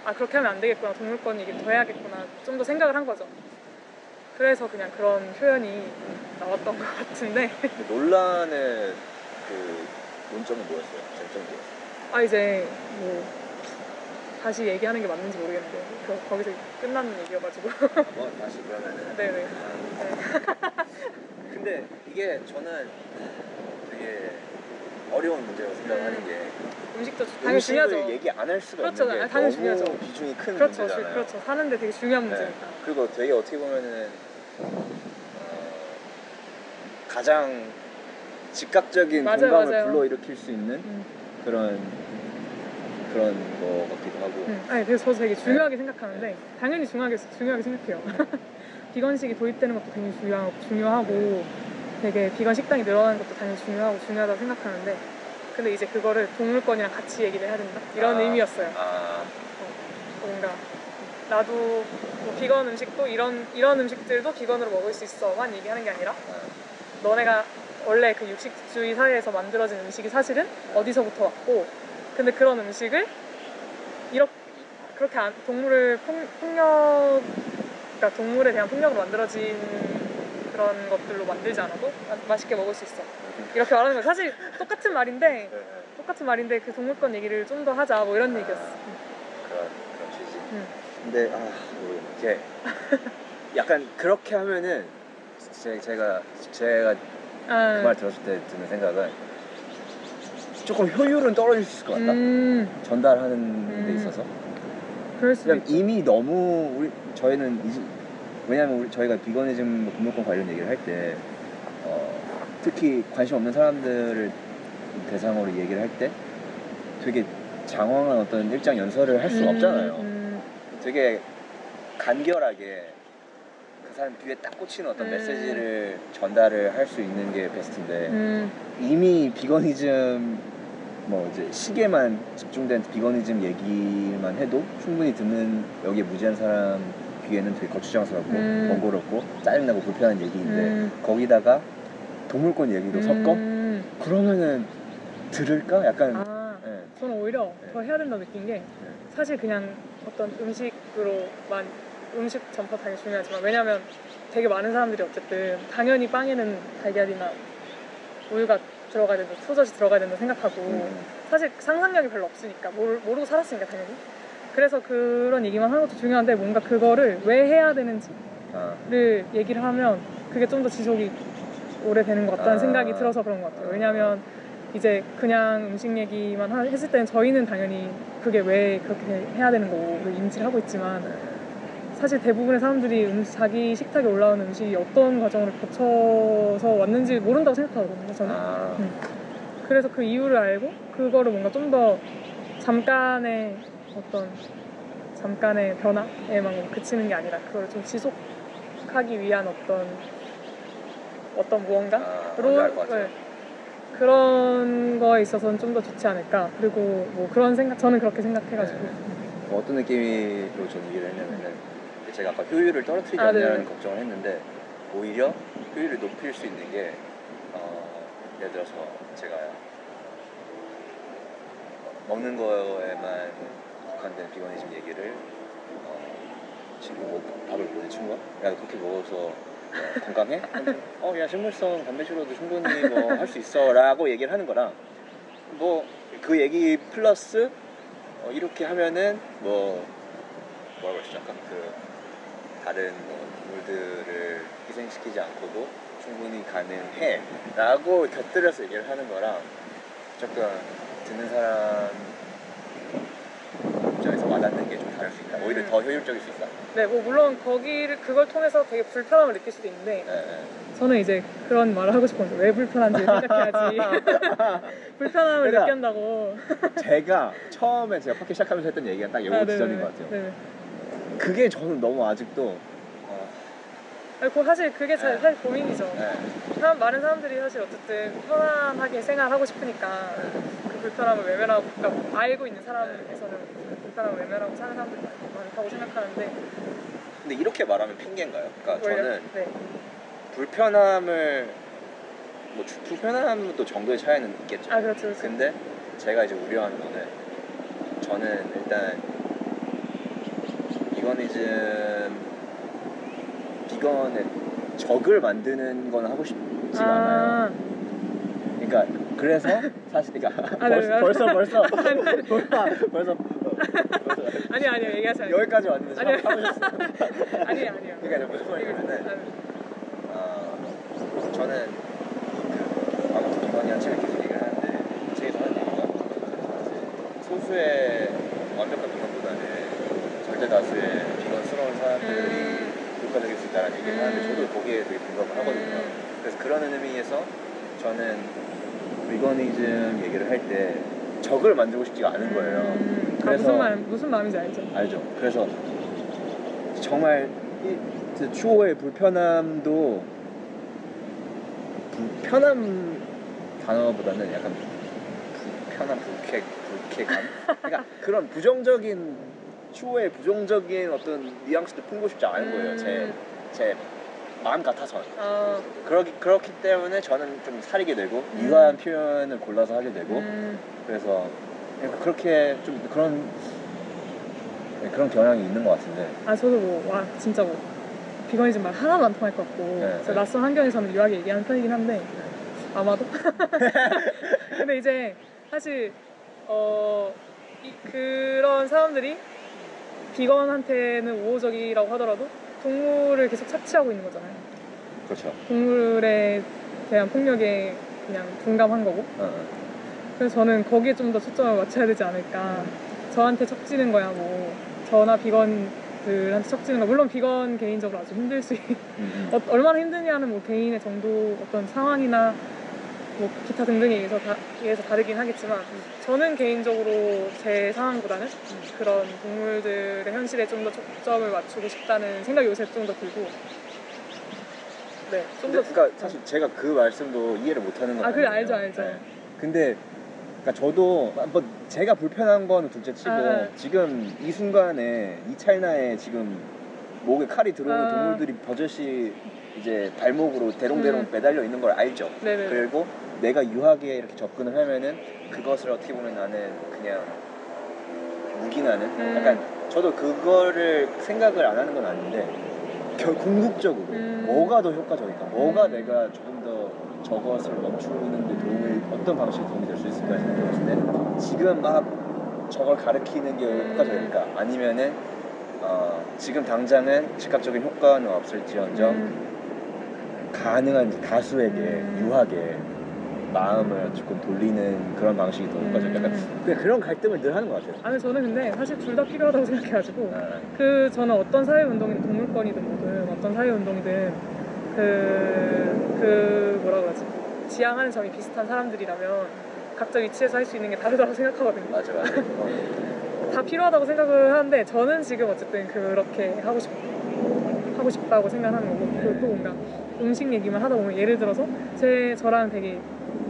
아 그렇게 하면 안 되겠구나, 동물권 얘기를 더 해야겠구나 좀 더 생각을 한 거죠. 그래서 그냥 그런 표현이 나왔던 것 같은데 논란의 그 논점은 뭐였어요? 쟁점이 뭐였어요? 아 이제 뭐 다시 얘기하는 게 맞는지 모르겠는데 거기서 끝나는 얘기여가지고 다시 그러면은 네네. 근데 이게 저는 되게 어려운 문제라고 생각하는 게 음식도 당연히 중요하죠. 얘기 안 할 수가 그렇죠. 없는 게 당연히 너무 중요하죠. 비중이 큰 그렇죠. 문제잖아요. 그렇죠. 사는데 되게 중요한 문제니까. 그리고 되게 어떻게 보면은 가장 즉각적인 공감을 불러일으키실 수 있는 그런 거 같기도 하고. 아니 그래서 저도 되게 중요하게 생각하는데 당연히 중요하게 생각해요. 비건식이 도입되는 것도 굉장히 중요하고 되게 비건 식당이 늘어나는 것도 당연히 중요하다고 생각하는데 근데 이제 그거를 동물권이랑 같이 얘기를 해야 된다 이런 의미였어요. 뭔가 나도 뭐 비건 음식도 이런 음식들도 비건으로 먹을 수 있어만 얘기하는 게 아니라 너네가 원래 그 육식주의 사회에서 만들어진 음식이 사실은 어디서부터 왔고 근데 그런 음식을 그렇게 동물을 그러니까 동물에 대한 폭력으로 만들어진 그런 것들로 만들지 않아도 맛있게 먹을 수 있어 이렇게 말하는 거 사실 똑같은 말인데 그 동물권 얘기를 좀 더 하자 뭐 이런 얘기였어. 그런 취지. 근데 이렇게 약간 그렇게 하면은 제가 그 말 들었을 때 드는 생각은 조금 효율은 떨어질 수 있을 것 같다. 전달하는 데 있어서. 그럴 수도 있죠. 이미 너무 저희는 왜냐면 저희가 비거니즘 동물권 관련 얘기를 할 때 특히 관심 없는 사람들을 대상으로 얘기를 할 때 되게 장황한 어떤 일장 연설을 할 수는 없잖아요. 되게 간결하게 그 사람 귀에 딱 꽂히는 어떤 메시지를 전달을 할 수 있는 게 베스트인데 이미 비거니즘 이제 시계만 집중된 비거니즘 얘기만 해도 충분히 듣는 여기에 무지한 사람 귀에는 되게 거추장스럽고 번거롭고 짜증나고 불편한 얘기인데 거기다가 동물권 얘기도 섞어? 그러면은 들을까? 약간 저는 오히려 더 해야 된다고 느낀 게 사실 그냥 어떤 음식으로만 음식 전파 당연히 중요하지만 왜냐면 되게 많은 사람들이 어쨌든 당연히 빵에는 달걀이나 우유가 들어가야 된다, 소젖이 들어가야 된다 생각하고 사실 상상력이 별로 없으니까 모르고 살았으니까 당연히 그래서 그런 얘기만 하는 것도 중요한데 뭔가 그거를 왜 해야 되는지를 얘기를 하면 그게 좀 더 지속이 오래되는 것 같다는 생각이 들어서 그런 것 같아요. 왜냐면 이제 그냥 음식 얘기만 했을 때는 저희는 당연히 그게 왜 그렇게 해야 되는 거고 인지를 하고 있지만 사실 대부분의 사람들이 자기 식탁에 올라오는 음식이 어떤 과정을 거쳐서 왔는지 모른다고 생각하거든요, 저는. 그래서 그 이유를 알고 그거를 뭔가 좀 더 잠깐의 변화에만 그치는 게 아니라 그걸 좀 지속하기 위한 어떤 무언가로 그런 거에 있어서는 좀 더 좋지 않을까. 그리고 뭐 그런 저는 그렇게 생각해가지고. 어떤 느낌으로 저는 얘기를 했냐면은 제가 아까 효율을 떨어뜨리지 않냐는 걱정을 했는데 오히려 효율을 높일 수 있는 게 예를 들어서 제가 먹는 거에만 국한된 비거니즘 얘기를 친구 밥을 보는 친구가 야 그렇게 먹어서 건강해? 야 식물성 단백질로도 충분히 할 수 있어 라고 얘기를 하는 거랑 그 얘기 플러스 이렇게 하면은 뭐라고 했죠? 아까 다른 동물들을 희생시키지 않고도 충분히 가능해 라고 곁들여서 얘기를 하는 거랑 조금 듣는 사람 입장에서 와닿는 게 좀 다를 수 있다. 오히려 더 효율적일 수 있다. 네, 뭐 물론 그걸 통해서 되게 불편함을 느낄 수도 있는데 저는 이제 그런 말을 하고 싶었는데 왜 불편한지 생각해야지. 불편함을 느낀다고. 제가 처음에 팟캐스트 시작하면서 했던 얘기가 딱 요거 지점인 것 같아요. 그게 저는 너무 아직도 사실 그게 사실 고민이죠. 많은 사람들이 사실 어쨌든 편안하게 생활하고 싶으니까 그 불편함을 외면하고 그러니까 알고 있는 사람에서는 불편함을 외면하고 사는 사람들이 많다고 생각하는데 근데 이렇게 말하면 핑계인가요? 그러니까 저는 불편함도 정도의 차이는 있겠죠. 그렇죠. 근데 제가 이제 우려하는 거는 저는 일단 비건의 적을 만드는 건 하고 싶지가 않아요. 그러니까 그래서 사실 그러니까 벌써 아니요 얘기하세요. 여기까지 왔는데 참으셨어요. 아니에요. 그러니까 무슨 말이냐면은 저는 아무튼 비건이랑 책을 계속 얘기를 하는데 책에서 하는 얘기가 소수의 완벽한 비건보다는 절대 다수의 비건스러운 사람들이 효과적일 수 있다는 얘기를 하는데 저도 거기에 되게 공감을 하거든요. 그래서 그런 의미에서 저는 비거니즘 얘기를 할 때 적을 만들고 싶지가 않은 거예요. 그래서 무슨 마음인지 알죠? 그래서 정말 추호의 불편함도 불편함 단어보다는 약간 불편함, 불쾌감? 그러니까 그런 부정적인 추호의 부정적인 어떤 뉘앙스도 품고 싶지 않은 거예요. 제 마음 같아서. 그렇기 때문에 저는 좀 사리게 되고 유화한 표현을 골라서 하게 되고 그래서 그렇게 좀 그런 경향이 있는 것 같은데. 저도 진짜 비거니즘 말 하나도 안 통할 것 같고 낯선 환경에서는 유하게 얘기하는 편이긴 한데 아마도. 근데 이제 사실 그런 사람들이 비건한테는 우호적이라고 하더라도 동물을 계속 착취하고 있는 거잖아요. 그렇죠. 동물에 대한 폭력에 그냥 둔감한 거고. 그래서 저는 거기에 좀 더 초점을 맞춰야 되지 않을까. 저한테 척지는 거야 저나 비건들한테 척지는 거. 물론 비건 개인적으로 아주 힘들 수 얼마나 힘드냐는 개인의 정도 어떤 상황이나 기타 등등에 의해서 다르긴 하겠지만 저는 개인적으로 제 상황보다는 그런 동물들의 현실에 좀 더 초점을 맞추고 싶다는 생각이 요새 좀 더 들고. 그러니까 사실 제가 그 말씀도 이해를 못하는 건 그래 아니에요. 알죠. 네. 근데 그러니까 저도 제가 불편한 건 둘째 치고 지금 이 순간에 이 찰나에 지금 목에 칼이 들어오는 동물들이 버젓이 이제 발목으로 대롱대롱 매달려 있는 걸 알죠. 네네. 그리고 내가 유하게 이렇게 접근을 하면은 그것을 어떻게 보면 나는 그냥 묵인하는 약간 저도 그거를 생각을 안 하는 건 아닌데 궁극적으로 뭐가 더 효과적일까? 뭐가 내가 조금 더 저것을 멈추는 데 어떤 방식이 도움이 될 수 있을까 생각했을 때 지금 막 저걸 가리키는 게 효과적일까? 아니면은 지금 당장은 즉각적인 효과는 없을지언정 가능한 다수에게 유하게 마음을 조금 돌리는 그런 방식이 더 효과적이야. 그냥 그런 갈등을 늘 하는 것 같아요. 저는 근데 사실 둘 다 필요하다고 생각해가지고 저는 어떤 사회운동이든 동물권이든 뭐든 어떤 사회운동이든 뭐라 그러지? 지향하는 점이 비슷한 사람들이라면 각자 위치에서 할 수 있는 게 다르다고 생각하거든요. 맞아. 다 필요하다고 생각을 하는데 저는 지금 어쨌든 그렇게 하고 싶다고 생각하는 거고. 그리고 또 뭔가 음식 얘기만 하다 보면 예를 들어서 저랑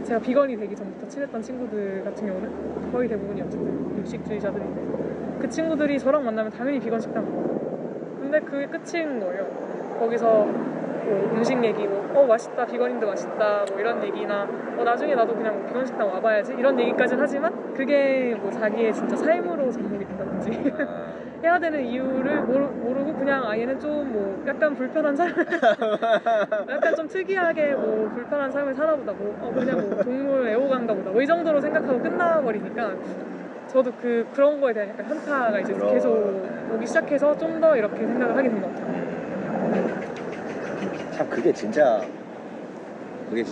제가 비건이 되기 전부터 친했던 친구들 같은 경우는 거의 대부분이 어쨌든 육식주의자들인데 그 친구들이 저랑 만나면 당연히 비건 식당 가고 근데 그게 끝인 거예요. 거기서 음식 얘기 맛있다 비건인데 맛있다 이런 얘기나 나중에 나도 그냥 비건 식당 와봐야지 이런 얘기까지는 하지만 그게 자기의 진짜 삶으로 접목이 된다든지 해야 되는 이유를 모르고 그냥 얘는 좀 약간 불편한 삶 약간 좀 특이하게 불편한 삶을 사나 보다 그냥 동물 애호가인가 보다 이 정도로 생각하고 끝나버리니까 저도 그런 거에 대한 약간 현타가 이제 계속 오기 시작해서 좀 더 이렇게 생각을 하게 된 것 같아요. 참 그게 진짜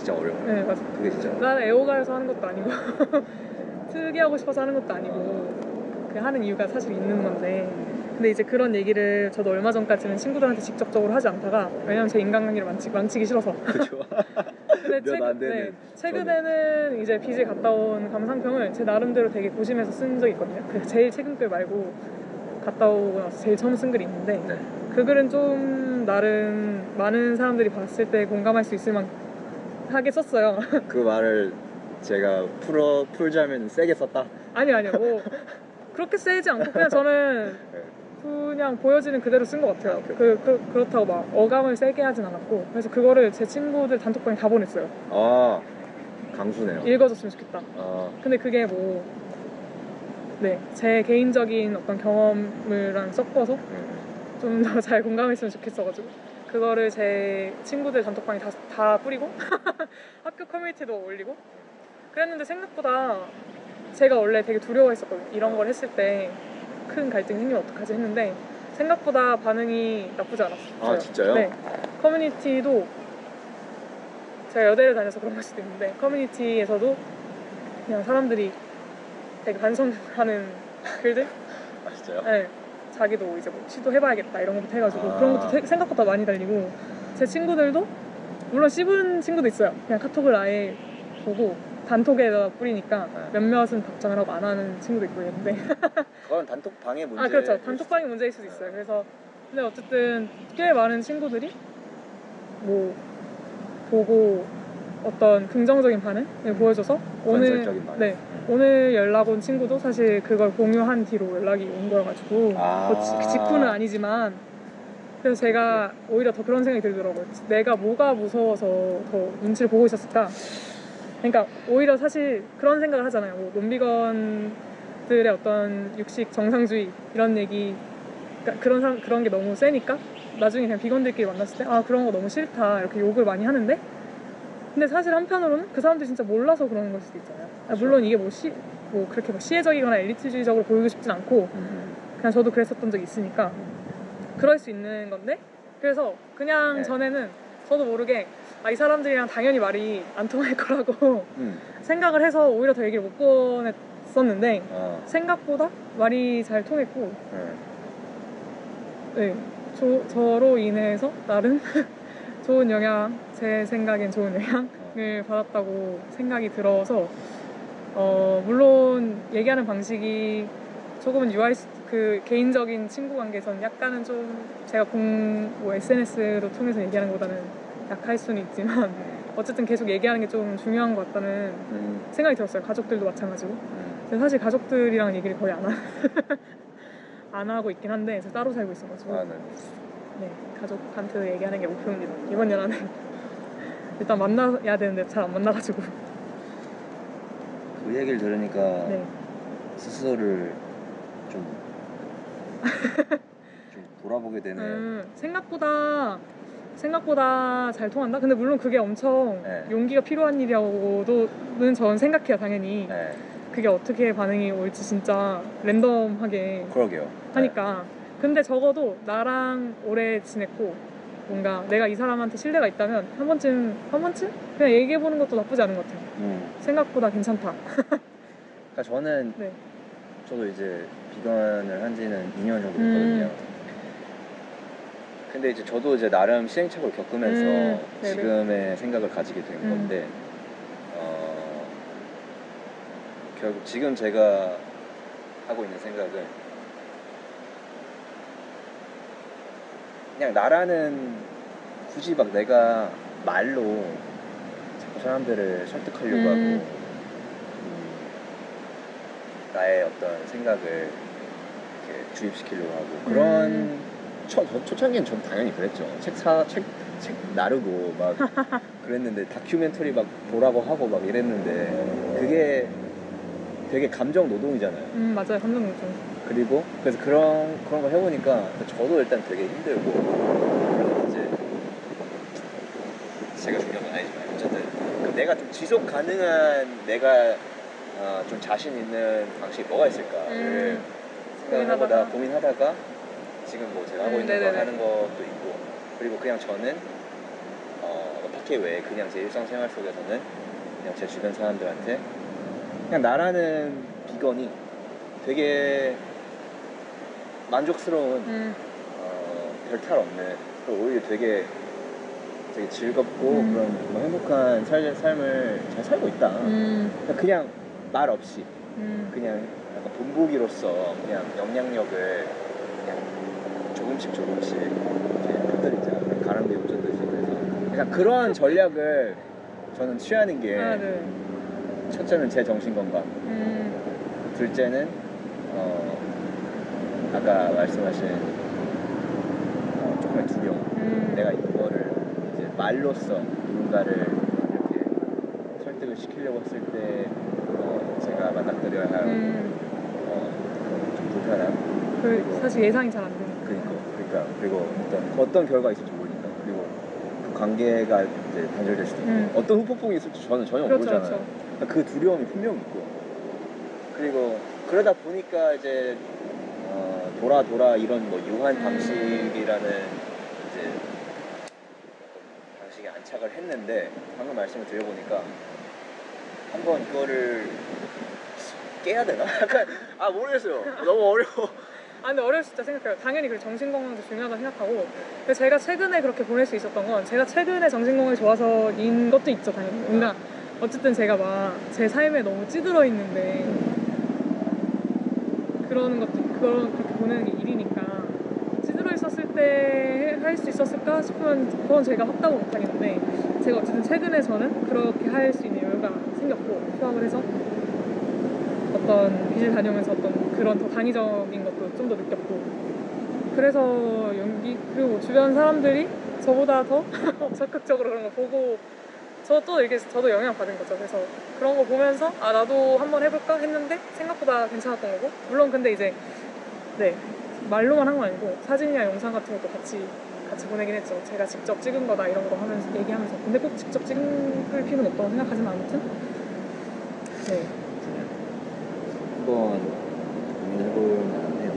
어려워요. 네 맞아. 그게 진짜 나는 애호가여서 하는 것도 아니고 특이하고 싶어서 하는 것도 아니고 그냥 하는 이유가 사실 있는 건데 근데 이제 그런 얘기를 저도 얼마 전까지는 친구들한테 직접적으로 하지 않다가 왜냐면 제 인간관계를 망치기 싫어서 그렇죠. 근데 최근에는 이제 BJ 갔다 온 감상평을 제 나름대로 되게 고심해서 쓴 적이 있거든요. 제일 최근 글 말고 갔다 오고 나서 제일 처음 쓴 글이 있는데 그 글은 좀 나름 많은 사람들이 봤을 때 공감할 수 있을 만하게 썼어요. 그 말을 제가 풀자면 세게 썼다? 아니요 그렇게 세지 않고 그냥 저는 그냥 보여지는 그대로 쓴 것 같아요. 그렇다고 어감을 세게 하진 않았고 그래서 그거를 제 친구들 단톡방에 다 보냈어요. 강수네요. 읽어줬으면 좋겠다. 근데 그게 네, 제 개인적인 어떤 경험을랑 섞어서 좀 더 잘 공감했으면 좋겠어가지고 그거를 제 친구들 단톡방에 다 뿌리고 학교 커뮤니티도 올리고 그랬는데 생각보다 제가 원래 되게 두려워했었거든요. 이런 걸 했을 때 큰 갈등이 생기면 어떡하지 했는데 생각보다 반응이 나쁘지 않았어요. 아 진짜요? 네, 커뮤니티도 제가 여대를 다녀서 그런 걸 수도 있는데 커뮤니티에서도 그냥 사람들이 되게 반성하는 글들? 아 진짜요? 네, 자기도 이제 뭐 시도해봐야겠다 이런 것부터 해가지고 그런 것도 생각보다 많이 달리고 제 친구들도 물론 씹은 친구도 있어요. 그냥 카톡을 아예 보고 단톡에다 뿌리니까 몇몇은 답장을 하고 안 하는 친구도 있고 이랬는데 그건 단톡방의 문제. 아 그렇죠. 단톡방의 문제일 수도 있어요. 그래서 근데 어쨌든 꽤 많은 친구들이 뭐 보고 어떤 긍정적인 반응을 보여줘서 오늘 반응. 네 오늘 연락 온 친구도 사실 그걸 공유한 뒤로 연락이 온 거여가지고 그 직후는 아니지만 그래서 제가 오히려 더 그런 생각이 들더라고요. 내가 뭐가 무서워서 더 눈치를 보고 있었을까? 그러니까 오히려 사실 그런 생각을 하잖아요. 뭐 논비건들의 어떤 육식 정상주의 이런 얘기 그러니까 그런 게 너무 세니까 나중에 그냥 비건들끼리 만났을 때 아 그런 거 너무 싫다 이렇게 욕을 많이 하는데 근데 사실 한편으로는 그 사람들이 진짜 몰라서 그러는 걸 수도 있잖아요. 그렇죠. 물론 이게 뭐 그렇게 막 시혜적이거나 엘리트주의적으로 보이고 싶진 않고 그냥 저도 그랬었던 적이 있으니까 그럴 수 있는 건데 그래서 그냥 네. 전에는 저도 모르게 이 사람들이랑 당연히 말이 안 통할 거라고 생각을 해서 오히려 더 얘기를 못 꺼냈었는데 생각보다 말이 잘 통했고 네, 저로 인해서 나름 좋은 영향, 제 생각엔 좋은 영향을 받았다고 생각이 들어서 물론 얘기하는 방식이 조금은 그 개인적인 친구 관계에서는 약간은 좀 제가 뭐 SNS로 통해서 얘기하는 것보다는 약할 수는 있지만 어쨌든 계속 얘기하는 게 좀 중요한 것 같다는 생각이 들었어요. 가족들도 마찬가지고. 사실 가족들이랑 얘기를 거의 안 하고 있긴 한데 제가 따로 살고 있어가지고 네, 가족한테 얘기하는 게 목표입니다. 이번 연화는 일단 만나야 되는데 잘 안 만나가지고 그 얘기를 들으니까 네. 스스로를 좀 돌아보게 되네요. 생각보다 잘 통한다? 근데 물론 그게 엄청 용기가 필요한 일이라고는 저는 생각해요. 당연히 그게 어떻게 반응이 올지 진짜 랜덤하게 그러게요. 하니까 근데 적어도 나랑 오래 지냈고 뭔가 내가 이 사람한테 신뢰가 있다면 한 번쯤 그냥 얘기해보는 것도 나쁘지 않은 것 같아요. 생각보다 괜찮다. 그러니까 저는 네. 저도 이제 비건을 한 지는 2년 정도 됐거든요. 근데 이제 저도 이제 나름 시행착오를 겪으면서 지금의 생각을 가지게 된 건데 결국 지금 제가 하고 있는 생각은 그냥 나라는 굳이 막 내가 말로 자꾸 사람들을 설득하려고 하고 나의 어떤 생각을 이렇게 주입시키려고 하고 그런 초창기엔 전 당연히 그랬죠. 책 나르고 막 그랬는데 다큐멘터리 막 보라고 하고 막 이랬는데 그게 되게 감정 노동이잖아요. 맞아요. 감정 노동. 그리고 그래서 그런 거 해보니까 저도 일단 되게 힘들고 그래서 이제 제가 중요한 건 아니지만 어쨌든 내가 좀 지속 가능한 내가 좀 자신 있는 방식이 뭐가 있을까를 고민하다가 지금 뭐 제가 하고 있는 거 하는 것도 있고 그리고 그냥 저는 밖에 외에 그냥 제 일상생활 속에서는 그냥 제 주변 사람들한테 그냥 나라는 비건이 되게 만족스러운 별 탈 없는 오히려 되게 즐겁고 그런 뭐 행복한 삶을 잘 살고 있다. 그냥 말 없이 그냥 약간 본보기로서 그냥 영향력을 그냥 조금씩 터뜨리자. 가랑비 웃전듯이. 그래서 약간 그런 전략을 저는 취하는 게 첫째는 제 정신건강, 둘째는 아까 말씀하신 조금의 두려움. 내가 이거를 이제 말로써 누군가를 이렇게 설득을 시키려고 했을 때 제가 맞닥뜨려야 할 불편함. 그 사실 예상이 잘 안 되니까. 그리고 어떤 결과가 있을지 모르니까. 그리고 그 관계가 이제 단절될 수도 있고 어떤 후폭풍이 있을지 저는 전혀 그렇죠, 모르잖아요. 그렇죠. 그 두려움이 분명히 있고. 그리고 그러다 보니까 이제 돌아 이런 뭐 유한 방식이라는 이제 방식에 안착을 했는데 방금 말씀을 드려보니까 한번 그거를 깨야 되나? 약간 모르겠어요. 너무 어려워. 근데 어려울 수 있다 생각해요. 당연히 그 정신건강도 중요하다 생각하고. 근데 제가 최근에 그렇게 보낼 수 있었던 건 제가 최근에 정신건강이 좋아서인 것도 있죠, 당연히. 그러니까 어쨌든 제가 막 제 삶에 너무 찌들어 있는데 그렇게 보내는 게 일이니까 찌들어 있었을 때 할 수 있었을까 싶으면 그건 제가 확답을 못 하겠는데 제가 어쨌든 최근에 저는 그렇게 할 수 있는 여유가 생겼고 휴학을 해서 어떤 빚을 다녀오면서 어떤 그런 더 당위적인 것도 좀 더 느꼈고 그래서 그리고 주변 사람들이 저보다 더 적극적으로 그런 거 보고 저도 영향 받은 거죠. 그래서 그런 거 보면서 나도 한번 해볼까 했는데 생각보다 괜찮았던 거고 물론 근데 이제 네 말로만 한 건 아니고 사진이나 영상 같은 것도 같이 보내긴 했죠. 제가 직접 찍은 거다 이런 거 하면서 얘기하면서 근데 꼭 직접 찍을 필요는 없다고 생각하지만 아무튼 네 한번 고민해볼 만해요.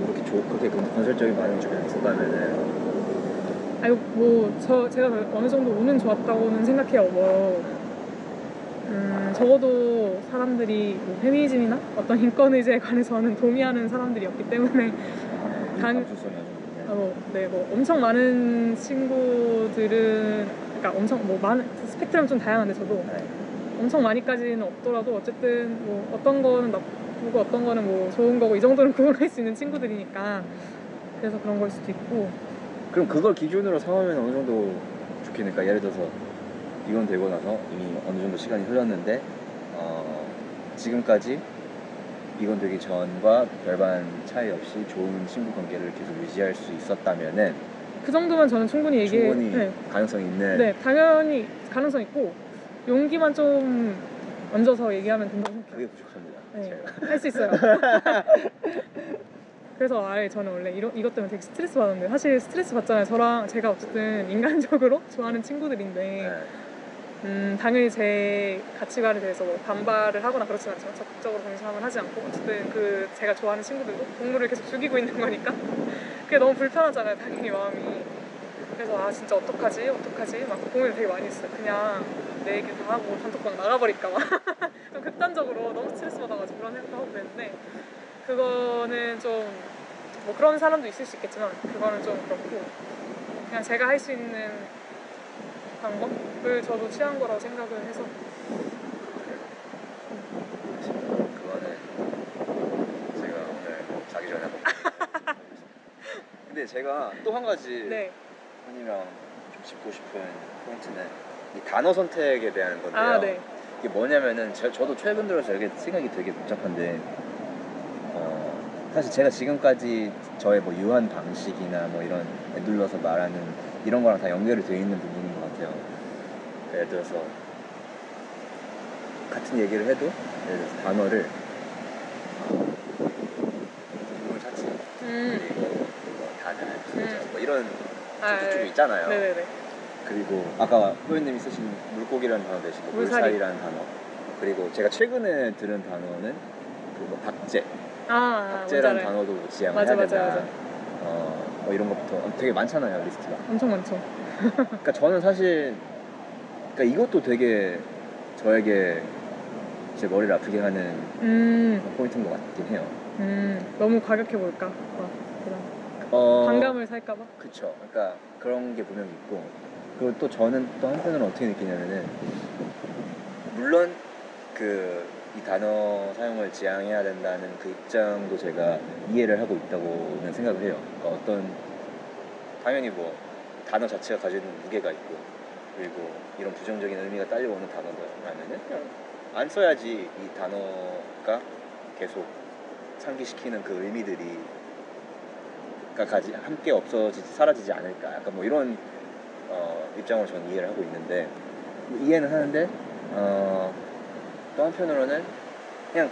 이렇게 그렇게 건설적인 반응이 주변에 있었다면은 제가 어느 정도 운은 좋았다고는 생각해요. 적어도 사람들이 뭐 페미니즘이나 어떤 인권 의제에 관해서는 동의하는 사람들이었기 때문에 엄청 많은 친구들은 그러니까 엄청 많은 스펙트럼 좀 다양한데 저도 엄청 많이까지는 없더라도 어쨌든 뭐 어떤 거는 나쁘고 어떤 거는 뭐 좋은 거고 이 정도는 구분할 수 있는 친구들이니까 그래서 그런 걸 수도 있고. 그럼 그걸 기준으로 삼으면 어느 정도 좋겠니까? 예를 들어서 이건 되고 나서 이미 어느 정도 시간이 흘렀는데 지금까지 이건 되기 전과 별반 차이 없이 좋은 친구 관계를 계속 유지할 수 있었다면은 그 정도면 저는 충분히 가능성이 있는. 네, 당연히 가능성 있고 용기만 좀 얹어서 얘기하면 된다고 생각해요. 그게 부족합니다. 네, 할 수 있어요. 그래서 저는 원래 이것 때문에 되게 스트레스 받았는데 사실 스트레스 받잖아요. 제가 어쨌든 인간적으로 좋아하는 친구들인데 당연히 제 가치관에 대해서 뭐 반발을 하거나 그렇진 않지만 적극적으로 공감을 하지 않고 어쨌든 제가 좋아하는 친구들도 동물을 계속 죽이고 있는 거니까 그게 너무 불편하잖아요, 당연히 마음이. 그래서 진짜 어떡하지 막 고민을 되게 많이 했어요. 그냥 내 얘기 다 하고 단톡방 나가버릴까 막 좀 극단적으로 너무 스트레스 받아가지고 그런 생각도 하고 그랬는데 그거는 좀 뭐 그런 사람도 있을 수 있겠지만 그거는 좀 그렇고 그냥 제가 할 수 있는 방법을 저도 취한 거라고 생각을 해서 그거는 제가 오늘 자기 전에 한번 근데 제가 또 한 가지 형님이랑 좀 짚고 싶은 포인트는 이 단어 선택에 대한 건데요. 네. 이게 뭐냐면은 저도 최근 들어서 이게 생각이 되게 복잡한데 사실 제가 지금까지 저의 뭐 유한 방식이나 뭐 이런 애둘러서 말하는 이런 거랑 다 연결이 되어 있는 부분인 것 같아요. 예를 들어서 같은 얘기를 해도 예를 들어서 단어를 구글 찾지 그리고 뭐 다들 뭐 이런 좀 있잖아요. 네네네. 그리고 아까 호연님이 쓰신 물고기라는 단어 대신 물살이라는 단어 그리고 제가 최근에 들은 단어는 뭐 박제라는 단어도 지향을 해야 된다. 뭐 이런 것부터 되게 많잖아요, 리스트가. 엄청 많죠. 그러니까 저는 사실 이것도 되게 저에게 제 머리를 아프게 하는 포인트인 것 같긴 해요. 너무 과격해볼까? 반감을 살까봐? 그쵸. 그러니까 그런 게 분명히 있고 그리고 또 저는 또 한편으로 어떻게 느끼냐면은 물론 이 단어 사용을 지양해야 된다는 그 입장도 제가 이해를 하고 있다고는 생각을 해요. 그러니까 당연히 뭐 단어 자체가 가지고 있는 무게가 있고 그리고 이런 부정적인 의미가 딸려오는 단어라면은 그냥 안 써야지 이 단어가 계속 상기시키는 그 의미들이 함께 사라지지 않을까 약간 뭐 이런 입장으로 저는 이해를 하고 있는데 이해는 하는데 또 한편으로는 그냥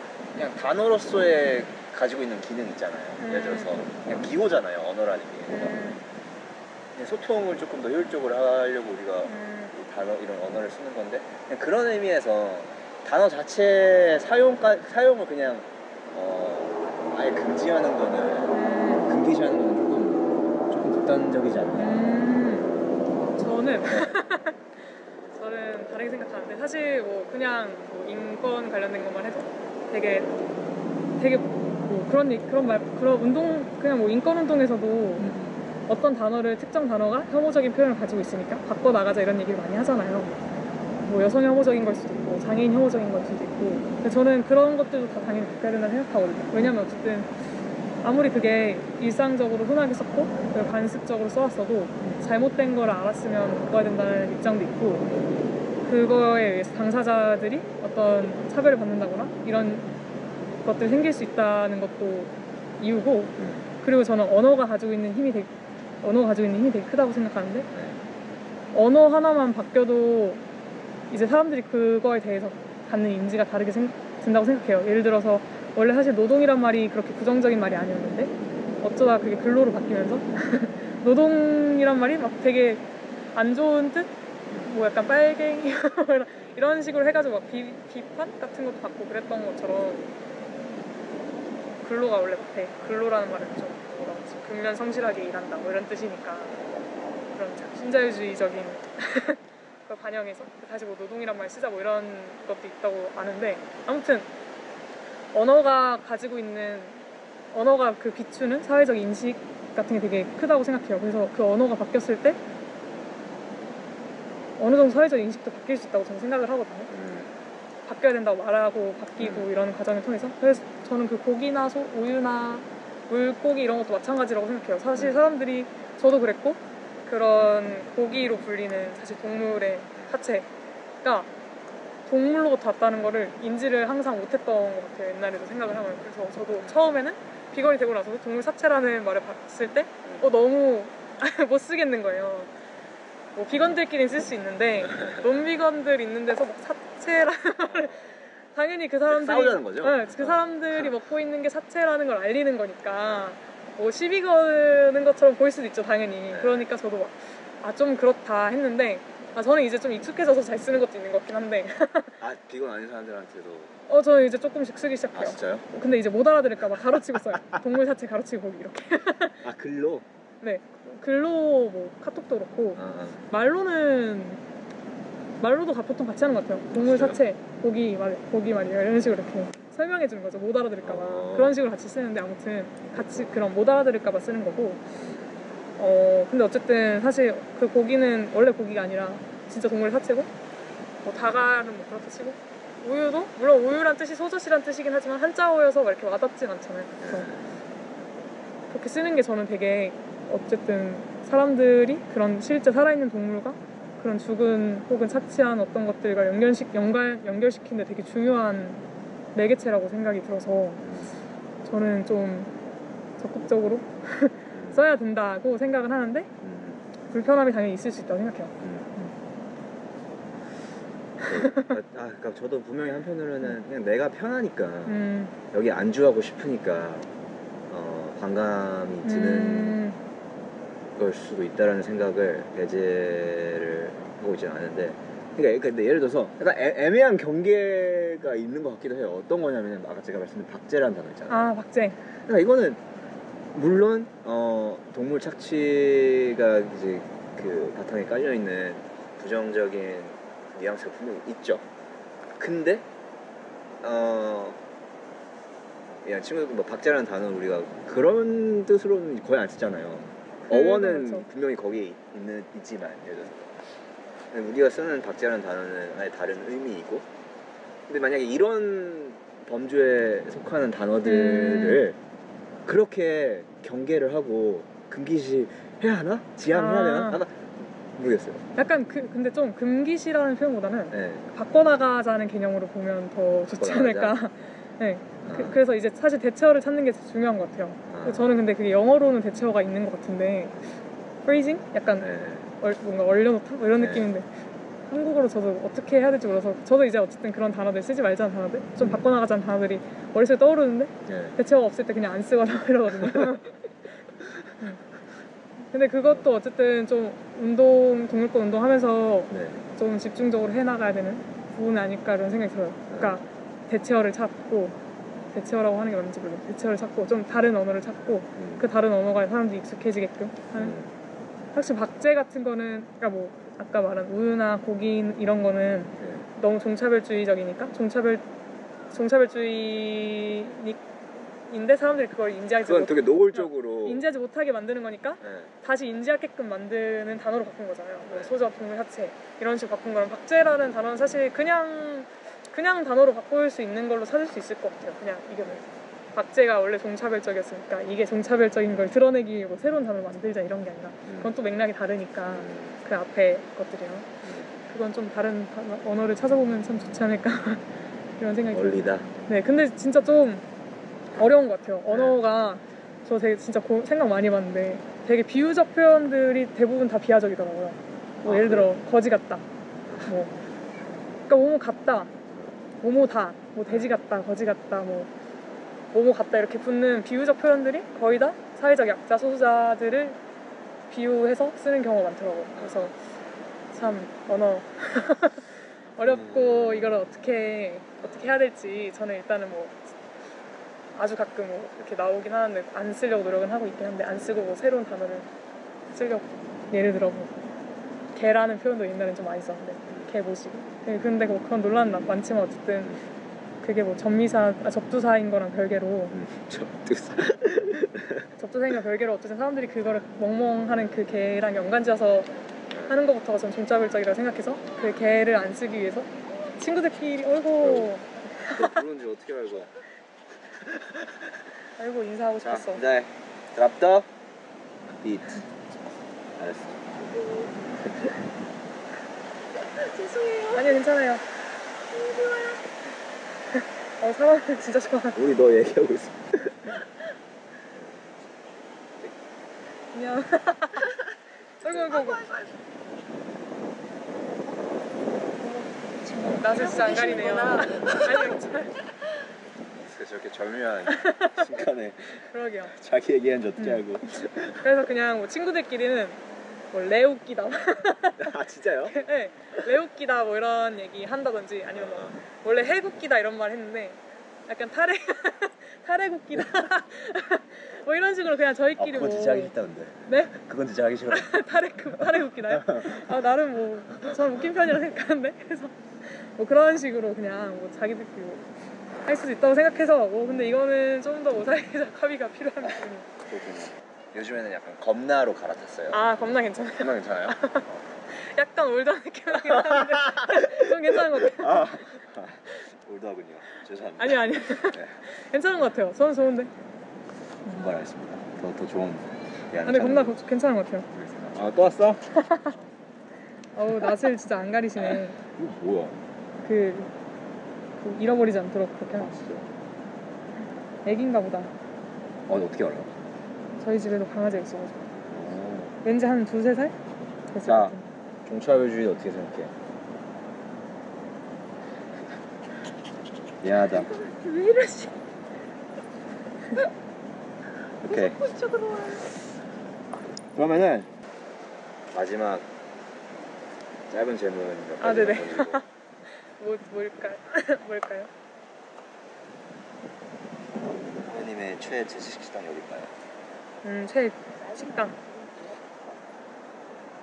단어로서의 가지고 있는 기능 있잖아요. 예를 들어서 그냥 기호잖아요. 언어라는 게. 그냥 소통을 조금 더 효율적으로 하려고 우리가 이 단어 이런 언어를 쓰는 건데 그냥 그런 의미에서 단어 자체 사용을 그냥 아예 금지하는 거는 금기시하는 거는 조금 극단적이지 않나요? 저는 저는 다르게 생각하는데 사실 뭐 그냥 뭐 인권 관련된 것만 해도 되게 뭐 그런 운동 그냥 뭐 인권 운동에서도 어떤 단어를 특정 단어가 혐오적인 표현을 가지고 있으니까 바꿔 나가자 이런 얘기를 많이 하잖아요. 뭐 여성 혐오적인 걸 수도 있고 장애인 혐오적인 걸 수도 있고. 근데 저는 그런 것들도 다 당연히 바뀌어야 된다고 생각하거든요. 왜냐면 어쨌든 아무리 그게 일상적으로 흔하게 썼고 관습적으로 써왔어도 잘못된 걸 알았으면 바꿔야 된다는 입장도 있고 그거에 의해서 당사자들이 어떤 차별을 받는다거나 이런 것들이 생길 수 있다는 것도 이유고 그리고 저는 언어가 가지고 있는 힘이 되게 크다고 생각하는데 언어 하나만 바뀌어도 이제 사람들이 그거에 대해서 갖는 인지가 다르게 든다고 생각해요. 예를 들어서 원래 사실 노동이란 말이 그렇게 부정적인 말이 아니었는데 어쩌다 그게 근로로 바뀌면서 노동이란 말이 막 되게 안 좋은 뜻? 뭐 약간 빨갱이 이런 식으로 해가지고 막 비판 같은 것도 받고 그랬던 것처럼 근로가 원래 근로라는 말은 좀 뭐라고 하지? 근면 성실하게 일한다 뭐 이런 뜻이니까 그런 신자유주의적인 걸 반영해서 다시 뭐 노동이란 말 쓰자 뭐 이런 것도 있다고 아는데 아무튼 언어가 그 비추는 사회적 인식 같은 게 되게 크다고 생각해요. 그래서 그 언어가 바뀌었을 때 어느 정도 사회적 인식도 바뀔 수 있다고 저는 생각을 하거든요. 바뀌어야 된다고 말하고 바뀌고 이런 과정을 통해서. 그래서 저는 그 고기나 우유나 물고기 이런 것도 마찬가지라고 생각해요. 사실 사람들이 저도 그랬고 그런 고기로 불리는 사실 동물의 사체가 동물로부터 왔다는 거를 인지를 항상 못했던 것 같아요. 옛날에도 생각을 하면. 그래서 저도 처음에는 비건이 되고 나서도 동물 사체라는 말을 봤을 때 너무 못 쓰겠는 거예요. 뭐 비건들끼리는 쓸 수 있는데 논비건들 있는 데서 막 사체라는 말을 당연히 그 사람들이 싸우자는 거죠? 네, 그 사람들이 먹고 있는 게 사체라는 걸 알리는 거니까 뭐 시비 거는 것처럼 보일 수도 있죠, 당연히. 그러니까 저도 막 좀 그렇다 했는데 저는 이제 좀 익숙해져서 잘 쓰는 것도 있는 것 같긴 한데 비건 아닌 사람들한테도 저는 이제 조금씩 쓰기 시작해요. 진짜요? 근데 이제 못 알아들을까 봐 가로치고 써요. 동물 사체 가로치고 고기 이렇게. 글로? 네, 글로 뭐 카톡도 그렇고 말로도 보통 같이 하는 것 같아요. 동물 사체, 고기 말이에요. 이런 식으로 이렇게 설명해 주는 거죠. 못 알아들을까봐. 그런 식으로 같이 쓰는데 아무튼 같이 그런 못 알아들을까봐 쓰는 거고. 근데 어쨌든 사실 그 고기는 원래 고기가 아니라 진짜 동물 사체고 뭐 다갈은 뭐 그렇다 치고 우유도 물론 우유란 뜻이 소젖이란 뜻이긴 하지만 한자어여서 막 이렇게 와닿진 않잖아요. 그래서 그렇게 쓰는 게 저는 되게 어쨌든 사람들이 그런 실제 살아있는 동물과 그런 죽은 혹은 착취한 어떤 것들과 연결시키는 데 되게 중요한 매개체라고 생각이 들어서 저는 좀 적극적으로 써야 된다고 생각은 하는데 불편함이 당연히 있을 수 있다고 생각해요. 그러니까 저도 분명히 한편으로는 그냥 내가 편하니까 여기 안주하고 싶으니까 반감이 드는 걸 수도 있다라는 생각을 배제를 하고 있지는 않은데 그러니까 근데 예를 들어서 약간 애매한 경계가 있는 것 같기도 해요. 어떤 거냐면 아까 제가 말씀드린 박제라는 단어 있잖아요. 박제. 그러니까 이거는 물론 동물 착취가 이제 그 바탕에 깔려 있는 부정적인 뉘앙스가 분명히 있죠. 근데 그냥 친구들 뭐 박제라는 단어는 우리가 그런 뜻으로는 거의 안 쓰잖아요. 어원은 그렇죠. 분명히 거기에 있지만 예를 들어서 우리가 쓰는 박제라는 단어는 아예 다른 의미이고 근데 만약에 이런 범주에 속하는 단어들을 그렇게 경계를 하고 금기시 해야 하나? 지양해야 되나? 약간 모르겠어요. 약간 근데 좀 금기시라는 표현보다는 바꿔나가자는 개념으로 보면 더 좋지 않을까. 네. 그래서 이제 사실 대체어를 찾는 게 중요한 것 같아요. 저는 근데 그게 영어로는 대체어가 있는 것 같은데 freezing? 약간 뭔가 얼려놓다? 뭐 이런 느낌인데 한국어로 저도 어떻게 해야 될지 몰라서 저도 이제 어쨌든 그런 단어들 쓰지 말자는 단어들 좀 바꿔나가자는 단어들이 머릿속에 떠오르는데 네. 대체어가 없을 때 그냥 안 쓰거나 이러거든요. 근데 그것도 어쨌든 좀 동물권 운동하면서 네. 좀 집중적으로 해나가야 되는 부분이 아닐까 이런 생각이 들어요. 그러니까 대체어를 찾고 대체어라고 하는 게 맞는지 모르겠어요. 대체어를 찾고 좀 다른 언어를 찾고 그 다른 언어가 사람들이 익숙해지게끔 하는 확실히 박제 같은 거는 그러니까 뭐 아까 말한 우유나 고기 이런 거는 네. 너무 종차별주의적이니까 종차별주의인데 사람들이 그걸 인지하지 그건 되게 노골적으로 인지하지 못하게 만드는 거니까 네. 다시 인지하게끔 만드는 단어로 바꾼 거잖아요. 뭐 소적, 동물, 하체 이런 식으로 바꾼 거랑 박제라는 단어는 사실 그냥 단어로 바꿀 수 있는 걸로 찾을 수 있을 것 같아요. 그냥 이게 뭐 박제가 원래 종차별적이었으니까 이게 종차별적인 걸 드러내기 위해 뭐 새로운 단어를 만들자 이런 게 아니라 그건 또 맥락이 다르니까 그 앞에 것들이랑 그건 좀 다른 언어를 찾아보면 참 좋지 않을까 이런 생각이 들어요. 멀리다. 네, 근데 진짜 좀 어려운 것 같아요. 언어가 저 되게 진짜 생각 많이 해봤는데 되게 비유적 표현들이 대부분 다 비하적이더라고요. 뭐 예를 들어 거지 같다, 뭐 그러니까 뭐뭐 같다, 뭐뭐다, 뭐 돼지 같다, 거지 같다, 뭐 뭐뭐 같다 이렇게 붙는 비유적 표현들이 거의 다 사회적 약자, 소수자들을 비유해서 쓰는 경우가 많더라고요. 그래서 참 언어 어렵고 이걸 어떻게 해야 될지 저는 일단은 뭐 아주 가끔 뭐 이렇게 나오긴 하는데 안 쓰려고 노력은 하고 있긴 한데 안 쓰고 뭐 새로운 단어를 쓰려고 예를 들어 뭐 개라는 표현도 옛날엔 좀 많이 썼는데 개 모시고 근데 뭐 그런 논란은 많지만 어쨌든 그게 뭐 접두사인 거랑 별개로 접두사인 거랑 별개로 어쨌든 사람들이 그거를 멍멍하는 그 개랑 연관지어서 하는 것부터가 전 종차별적이라고 생각해서 그 개를 안 쓰기 위해서 친구들끼리 어이구 그런지 어떻게 알고? 아이고 인사하고 자, 싶었어. 이제 drop the beat. 알았어. 죄송해요. 아니요 괜찮아요. 사람들 진짜 좋아. 우리 너 얘기하고 있어. 안녕. 아이고. 낯을 진짜 안 가리네요. 아니요 괜찮아요. 저렇게 절묘한 순간에 그러게요. 자기 얘기하는지 어떻게 알고? 그래서 그냥 뭐 친구들끼리는 뭐 레웃기다. 아 진짜요? 네, 레웃기다 뭐 이런 얘기 한다든지 아니면 뭐 원래 해국기다 이런 말 했는데 약간 탈해국기다 뭐 이런 식으로 그냥 저희끼리 그건 뭐 진짜 하기 싫다 근데. 네? 그건 진짜 하기 싫어. 탈해국기다요? 나름 뭐 저는 웃긴 편이라 생각하는데 그래서 뭐 그런 식으로 그냥 뭐 자기들끼리 뭐 할 수도 있다고 생각해서 뭐 근데 이거는 좀 더 사회적 합의가 필요한 부분이에요. 그렇군요. 요즘에는 약간 겁나로 갈아탔어요. 겁나 괜찮아요. 겁나 괜찮아요? 약간 올드한 느낌 나긴 하는데 좀 괜찮은 것 같아요. 올드하군요. 죄송합니다. 아니요. 네. 괜찮은 것 같아요. 저는 좋은데. 분발하겠습니다. 더 좋은 근데 겁나 괜찮은 것 같아요. 또 왔어? 어우 낯을 진짜 안 가리시네. 이거 뭐야? 그 잃어버리지 않도록 그렇게 하는 진짜? 애기인가 보다. 어떻게 알아요? 저희 집에도 강아지가 있어가지고 왠지 한 2-3살? 자, 종차별주의 어떻게 생각해? 미안하다. 왜 이러시? 오케이. 그러면은 마지막 짧은 질문 몇 가지 네네. 던지고. 뭘까요? 선생님의 최애 제식식당이 어딜까요? 최애 식당.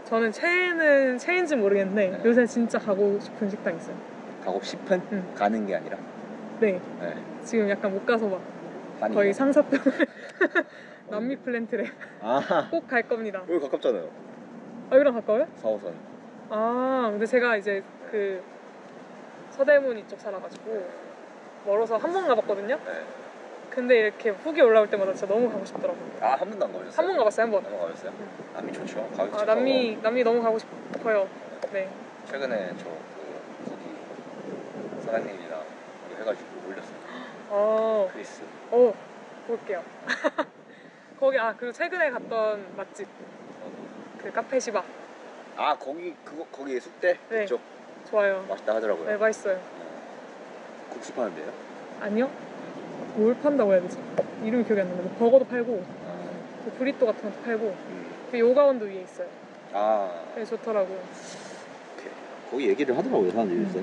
저는 최애인지 모르겠는데 네. 요새 진짜 가고 싶은 식당 있어요. 가고 싶은? 가는 게 아니라? 네. 네. 지금 약간 못 가서 막 아니요. 거의 상사병 남미 플랜트래. 아, 꼭 갈 겁니다. 여기 가깝잖아요. 여기랑 가까워요? 4호선. 근데 제가 이제 그 서대문 이쪽 살아가지고 멀어서 한 번 가봤거든요. 네. 근데 이렇게 후기 올라올 때마다 진짜 너무 가고 싶더라고요. 한 번도 안 가보셨어요? 한 번 가봤어요, 한 번. 한번 가봤어요? 남미 좋죠. 가격도 남미 너무 가고 싶어요. 네. 최근에 거기 사장님이랑 해가지고 올렸어요. 크리스. 볼게요. 거기 그리고 최근에 갔던 맛집 그 카페 시바. 거기 숙대? 네. 그쪽? 좋아요. 맛있다 하더라고요. 네, 맛있어요. 국수 파는데요? 아니요? 뭘 판다고 해야 되지? 이름이 기억이 안 나는데 뭐 버거도 팔고 아, 그 브리또 같은 것도 팔고 음. 그 요가원도 위에 있어요. 아, 네, 좋더라고. 오케이. 거기 얘기를 하더라고요 사람들이 요새.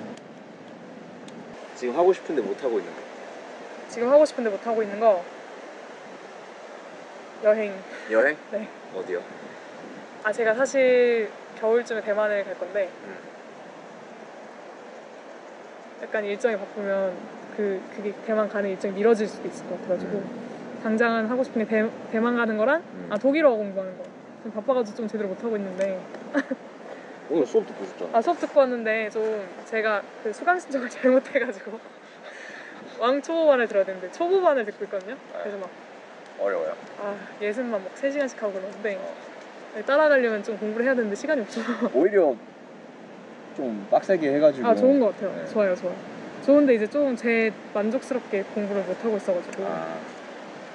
지금 하고 싶은데 못 하고 있는 거. 지금 하고 싶은데 못 하고 있는 거 여행. 여행? 네. 어디요? 아 제가 사실 겨울쯤에 대만을 갈 건데 약간 일정이 바쁘면 그게 대만 가는 일정이 미뤄질 수도 있을 것 같아가지고 당장은 하고 싶은 게 대만 가는 거랑 독일어 공부하는 거. 좀 바빠가지고 좀 제대로 못 하고 있는데. 오늘 수업 듣고 있었잖아. 아 수업 듣고 왔는데 좀 제가 그 수강 신청을 잘못해가지고 왕초보반을 들어야 되는데 초보반을 듣고 있거든요. 그래서 막 어려워요. 예습만 막 3시간씩 하고 그러는데 따라가려면 좀 공부를 해야 되는데 시간이 없어서. 오히려 좀 빡세게 해가지고. 좋은 것 같아요. 네. 좋아요. 좋은데 이제 좀 제 만족스럽게 공부를 못 하고 있어가지고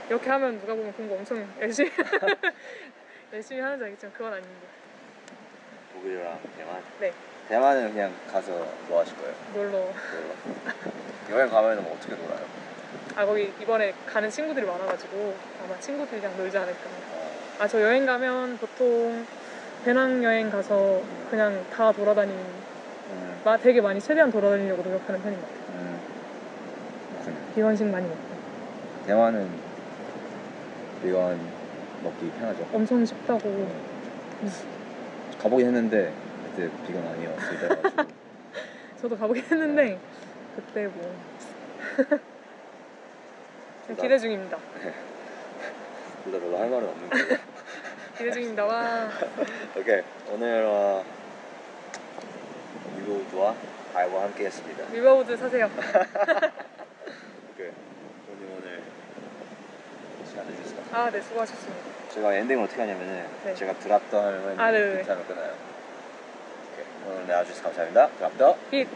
이렇게 하면 누가 보면 공부 엄청 열심히 열심히 하는지 알겠지만 그건 아닌데. 독일이랑 대만? 네. 대만은 그냥 가서 뭐 하실 거예요? 놀러. 여행 가면은 뭐 어떻게 놀아요? 거기 이번에 가는 친구들이 많아가지고 아마 친구들이랑 놀지 않을까. 저 여행 가면 보통 배낭여행 가서 그냥 다 돌아다니는 되게 많이 최대한 돌아다니려고 노력하는 편인 것 같아요. 비건식 많이 먹고. 대만은 비건 먹기 편하죠? 엄청 쉽다고. 가보긴 했는데 그때 비건 아니었을 때가지고. 저도 가보긴 했는데 그때 뭐 기대 중입니다. 둘 다 별로 할 말은 없는 거고. 기대 중입니다. 와. 오케이, 오늘 유로우드와 아이와 함께 했습니다. 리버우드 사세요. 오케이, 오늘 시간 내주셔서 네, 수고하셨습니다. 제가 엔딩을 어떻게 하냐면은 네. 제가 드랍더 하면 네네. 비트 하면 끝나요. 오케이, 오늘 내와주셔서 감사합니다. 드랍더 힛.